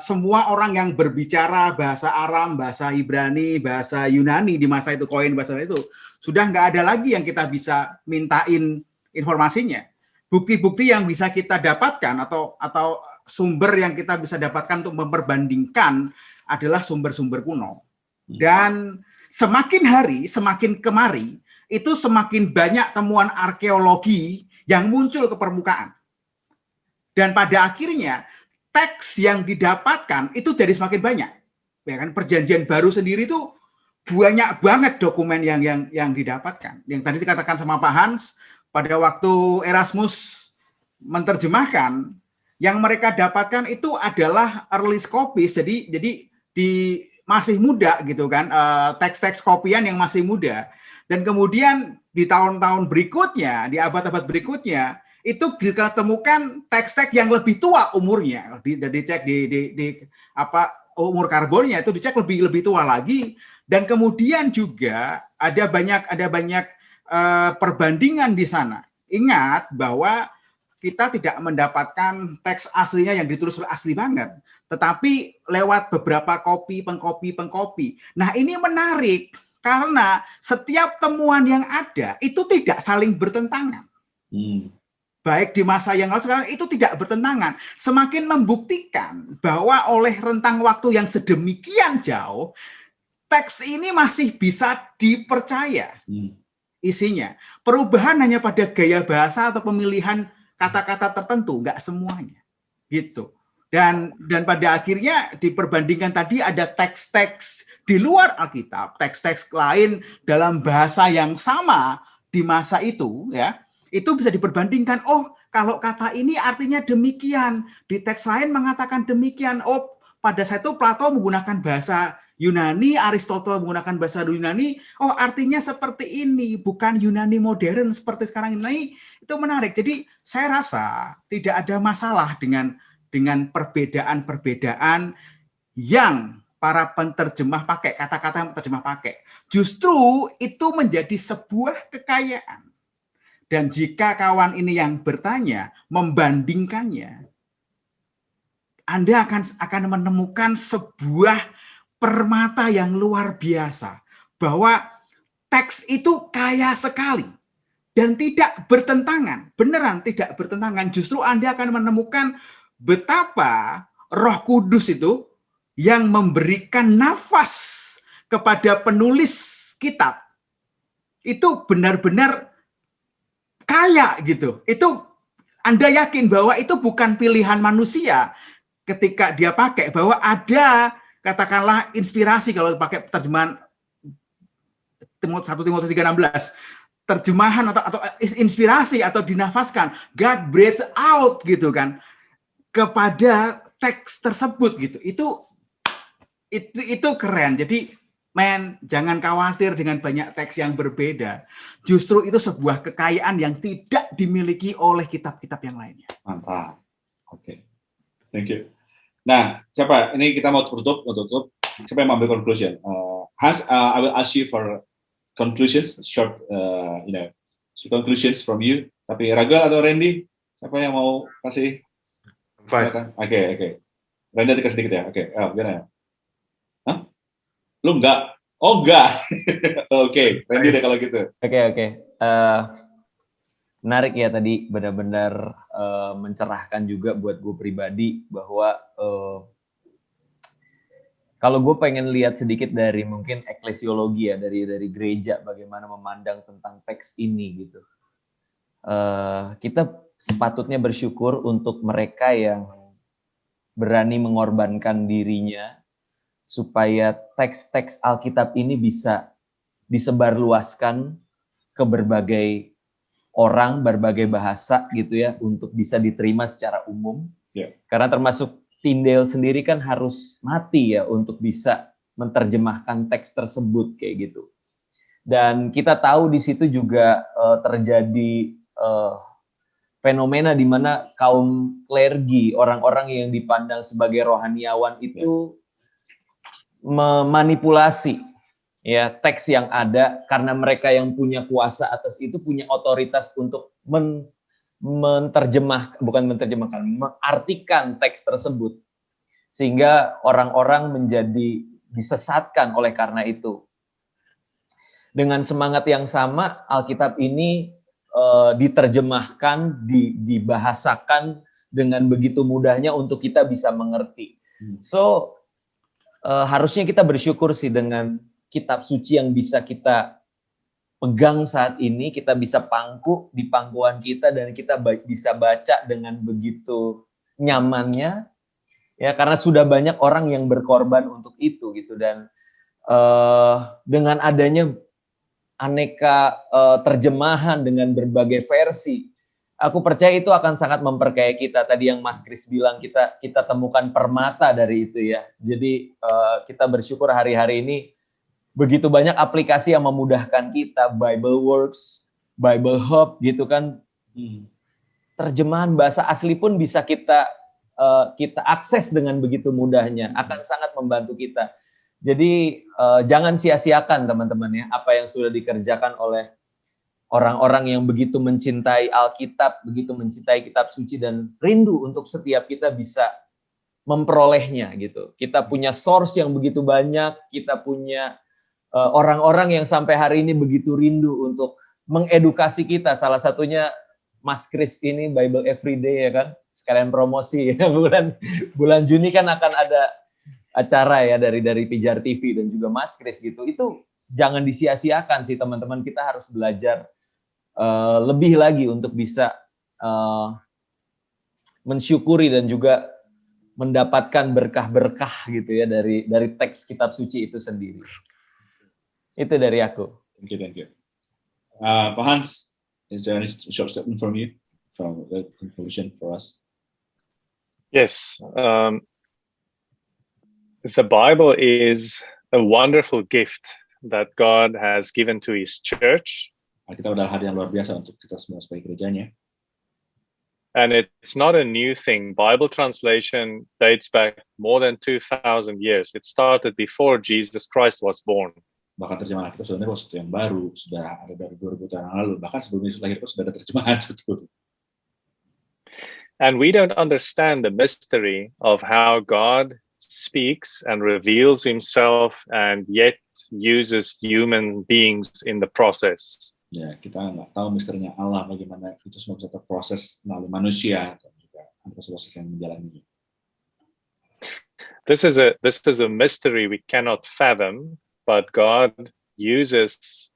semua orang yang berbicara bahasa Aram, bahasa Ibrani, bahasa Yunani di masa itu, koin bahasa itu, sudah nggak ada lagi yang kita bisa mintain informasinya. Bukti-bukti yang bisa kita dapatkan atau sumber yang kita bisa dapatkan untuk memperbandingkan adalah sumber-sumber kuno. Dan semakin hari, semakin kemari, itu semakin banyak temuan arkeologi yang muncul ke permukaan. Dan pada akhirnya teks yang didapatkan itu jadi semakin banyak. Ya kan, Perjanjian Baru sendiri itu banyak banget dokumen yang didapatkan. Yang tadi dikatakan sama Pak Hans, pada waktu Erasmus menerjemahkan, yang mereka dapatkan itu adalah early copies, jadi di masih muda gitu kan, teks-teks kopian yang masih muda. Dan kemudian di tahun-tahun berikutnya, di abad-abad berikutnya, itu kita temukan teks-teks yang lebih tua umurnya. Dicek di umur karbonnya itu dicek lebih tua lagi. Dan kemudian juga ada banyak perbandingan di sana. Ingat bahwa kita tidak mendapatkan teks aslinya yang ditulis asli banget, tetapi lewat beberapa pengkopi. Nah, ini menarik karena setiap temuan yang ada itu tidak saling bertentangan. Baik di masa yang lalu sekarang itu tidak bertentangan. Semakin membuktikan bahwa oleh rentang waktu yang sedemikian jauh, teks ini masih bisa dipercaya isinya. Perubahan hanya pada gaya bahasa atau pemilihan kata-kata tertentu, nggak semuanya. Gitu. Dan pada akhirnya diperbandingkan tadi ada teks-teks di luar Alkitab, teks-teks lain dalam bahasa yang sama di masa itu, ya. Itu bisa diperbandingkan, oh kalau kata ini artinya demikian, di teks lain mengatakan demikian, oh pada saat itu Plato menggunakan bahasa Yunani, Aristoteles menggunakan bahasa Yunani, oh artinya seperti ini, bukan Yunani modern seperti sekarang ini. Itu menarik. Jadi saya rasa tidak ada masalah dengan perbedaan-perbedaan yang para penterjemah pakai, kata-kata yang penterjemah pakai. Justru itu menjadi sebuah kekayaan. Dan jika kawan ini yang bertanya, membandingkannya, Anda akan menemukan sebuah permata yang luar biasa. Bahwa teks itu kaya sekali. Dan tidak bertentangan. Beneran tidak bertentangan. Justru Anda akan menemukan betapa Roh Kudus itu yang memberikan nafas kepada penulis kitab. Itu benar-benar kaya gitu. Itu Anda yakin bahwa itu bukan pilihan manusia ketika dia pakai, bahwa ada katakanlah inspirasi kalau pakai terjemahan 1 Timotius 3:16, terjemahan atau inspirasi atau dinafaskan, God breathes out gitu kan kepada teks tersebut gitu. Itu keren. Jadi jangan khawatir dengan banyak teks yang berbeda. Justru itu sebuah kekayaan yang tidak dimiliki oleh kitab-kitab yang lainnya. Mantap. Oke. Thank you. Nah, siapa? Ini kita mau tutup. Siapa yang mau ambil conclusion? Hans, I will ask you for conclusions, short, conclusions from you. Tapi Raga atau Randy, siapa yang mau kasih? Oke. Randy dikasih sedikit ya. Oke. Gimana? Hah? Lu enggak? Oh, enggak. Oke, Randy deh kalau gitu. Oke. Menarik ya tadi, benar-benar mencerahkan juga buat gue pribadi bahwa kalau gue pengen lihat sedikit dari mungkin eklesiologi ya, dari gereja bagaimana memandang tentang teks ini gitu. Kita sepatutnya bersyukur untuk mereka yang berani mengorbankan dirinya supaya teks-teks Alkitab ini bisa disebarluaskan ke berbagai orang, berbagai bahasa gitu ya, untuk bisa diterima secara umum. Yeah. Karena termasuk Tyndale sendiri kan harus mati ya untuk bisa menerjemahkan teks tersebut kayak gitu. Dan kita tahu di situ juga terjadi fenomena di mana kaum klergi, orang-orang yang dipandang sebagai rohaniawan itu memanipulasi ya teks yang ada karena mereka yang punya kuasa atas itu punya otoritas untuk mengartikan teks tersebut sehingga orang-orang menjadi disesatkan oleh karena itu. Dengan semangat yang sama, Alkitab ini diterjemahkan, dibahasakan dengan begitu mudahnya untuk kita bisa mengerti. So, harusnya kita bersyukur sih dengan kitab suci yang bisa kita pegang saat ini, kita bisa pangku di pangkuan kita dan kita bisa baca dengan begitu nyamannya, ya, karena sudah banyak orang yang berkorban untuk itu gitu. Dan dengan adanya aneka terjemahan dengan berbagai versi, aku percaya itu akan sangat memperkaya kita. Tadi yang Mas Kris bilang, kita temukan permata dari itu ya. Jadi kita bersyukur hari-hari ini begitu banyak aplikasi yang memudahkan kita, Bible Works, Bible Hub gitu kan. Terjemahan bahasa asli pun bisa kita akses dengan begitu mudahnya, akan sangat membantu kita. Jadi jangan sia-siakan teman-teman ya, apa yang sudah dikerjakan oleh orang-orang yang begitu mencintai Alkitab, begitu mencintai kitab suci dan rindu untuk setiap kita bisa memperolehnya gitu. Kita punya source yang begitu banyak, kita punya orang-orang yang sampai hari ini begitu rindu untuk mengedukasi kita. Salah satunya Mas Kris ini, Bible Everyday ya kan, sekalian promosi ya. Bulan Juni kan akan ada acara ya dari Pijar TV dan juga Mas Kris gitu. Itu jangan disia-siakan sih teman-teman, kita harus belajar lebih lagi untuk bisa mensyukuri dan juga mendapatkan berkah-berkah gitu ya dari teks kitab suci itu sendiri. Itu dari aku. Thank you. Pak Hans, is there any short statement from you, from the conclusion for us? Yes. The Bible is a wonderful gift that God has given to His church. Alkitab adalah hadiah yang luar biasa untuk kita semua sebagai gerejanya. And it's not a new thing. Bible translation dates back more than 2,000 years. It started before Jesus Christ was born. Bahkan terjemahan Alkitab sebenarnya sesuatu yang baru, sudah ada dari 2000 tahun yang lalu. Bahkan sebelum Yesus lahir pun sudah ada terjemahan sebetulnya. And we don't understand the mystery of how God speaks and reveals Himself and yet uses human beings in the process. Ya, kita nggak tahu misterinya Allah, bagaimana itu semua bisa terproses melalui manusia dan juga proses yang menjalaninya. This is a mystery we cannot fathom, but God uses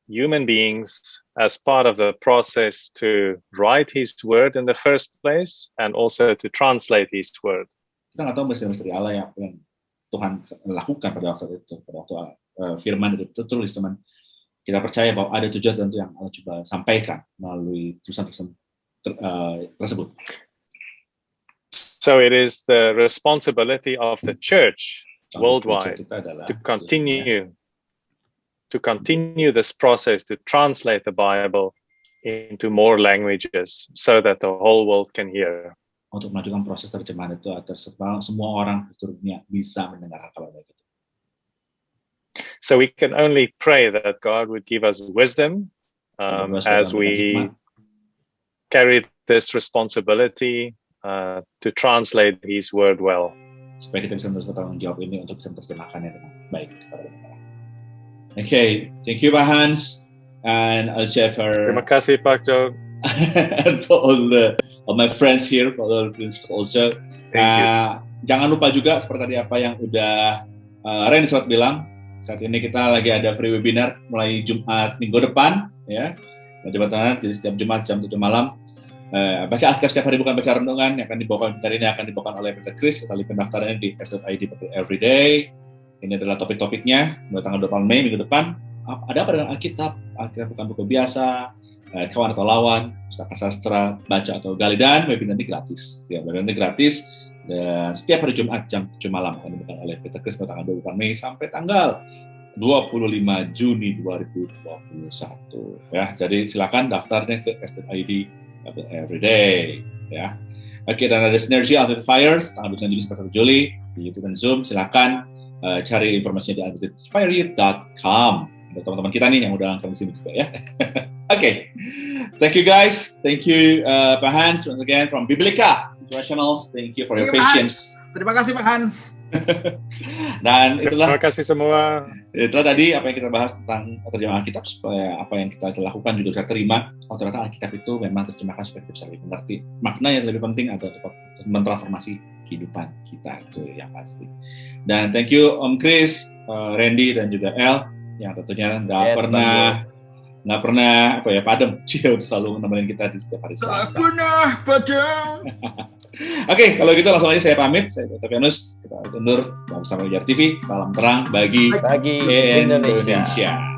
human beings as part of the process to write His word in the first place and also to translate His word. Kita nggak tahu misteri Allah yang Tuhan lakukan pada waktu itu, pada waktu firman itu tertulis, teman. Kita percaya bahwa ada tujuan tertentu yang Allah coba sampaikan melalui tulisan-tulisan tersebut. So it is the responsibility of the church worldwide to continue this process to translate the Bible into more languages so that the whole world can hear. Untuk melanjutkan proses terjemahan itu agar semua orang di dunia bisa mendengar kabar baik itu. So we can only pray that God would give us wisdom as we carry this responsibility to translate His word well. Supaya kita bisa terus bertanggung jawab ini untuk bisa menerjemahkannya dengan baik kepada mereka. Okay, thank you Pak Hans and also for Terima kasih Pak Jo. and for all my friends here, for all friends also. Jangan lupa juga seperti tadi apa yang udah Ren sempat bilang. Saat ini kita lagi ada free webinar mulai Jumat minggu depan, ya. Teman-teman, jadi setiap Jumat jam 7 malam. Baca Alkitab setiap hari bukan baca renungan yang akan dibawakan hari ini akan dibawakan oleh Peter Chris. Kali pendaftarannya di SFID Everyday. Ini adalah topik-topiknya mulai tanggal 20 Mei minggu depan. Ada apa dengan Alkitab? Alkitab bukan buku biasa, kawan atau lawan, pustaka sastra, baca atau gali, dan webinar ini gratis. Ya, webinar ini gratis. Dan setiap hari Jumat jam 7 malam akan dibuka oleh Peter Chris pada tanggal 24 Mei sampai tanggal 25 Juni 2021. Ya, jadi silakan daftarnya ke SFID Everyday. Ya. Oke, dan ada Synergy Amplifiers tanggal 29 Juni sampai 1 Juli di YouTube dan Zoom. Silakan cari informasinya di amplifier.com. Ada teman-teman kita nih yang udah langsung di sini juga ya. Oke. Thank you guys. Thank you Pak Hans once again from Biblica. professionals. Thank you for your Thank you, Pak patience. Terima kasih Pak Hans. Dan itulah Terima kasih semua. tadi apa yang kita bahas tentang terjemahan Alkitab, supaya apa yang kita lakukan juga bisa terima. Oh, ternyata Alkitab itu memang terjemahkan supaya kita bisa lebih mengerti makna yang lebih penting atau mentransformasi kehidupan kita, itu yang pasti. Dan thank you Om Chris, Randy dan juga El yang tentunya nggak pernah padam, selalu nemenin kita di setiap hari Selasa. Padam. Oke, kalau gitu langsung aja saya pamit. Saya Dr. Venus, kita undur bersama Pijar TV. Salam terang bagi Indonesia. Indonesia.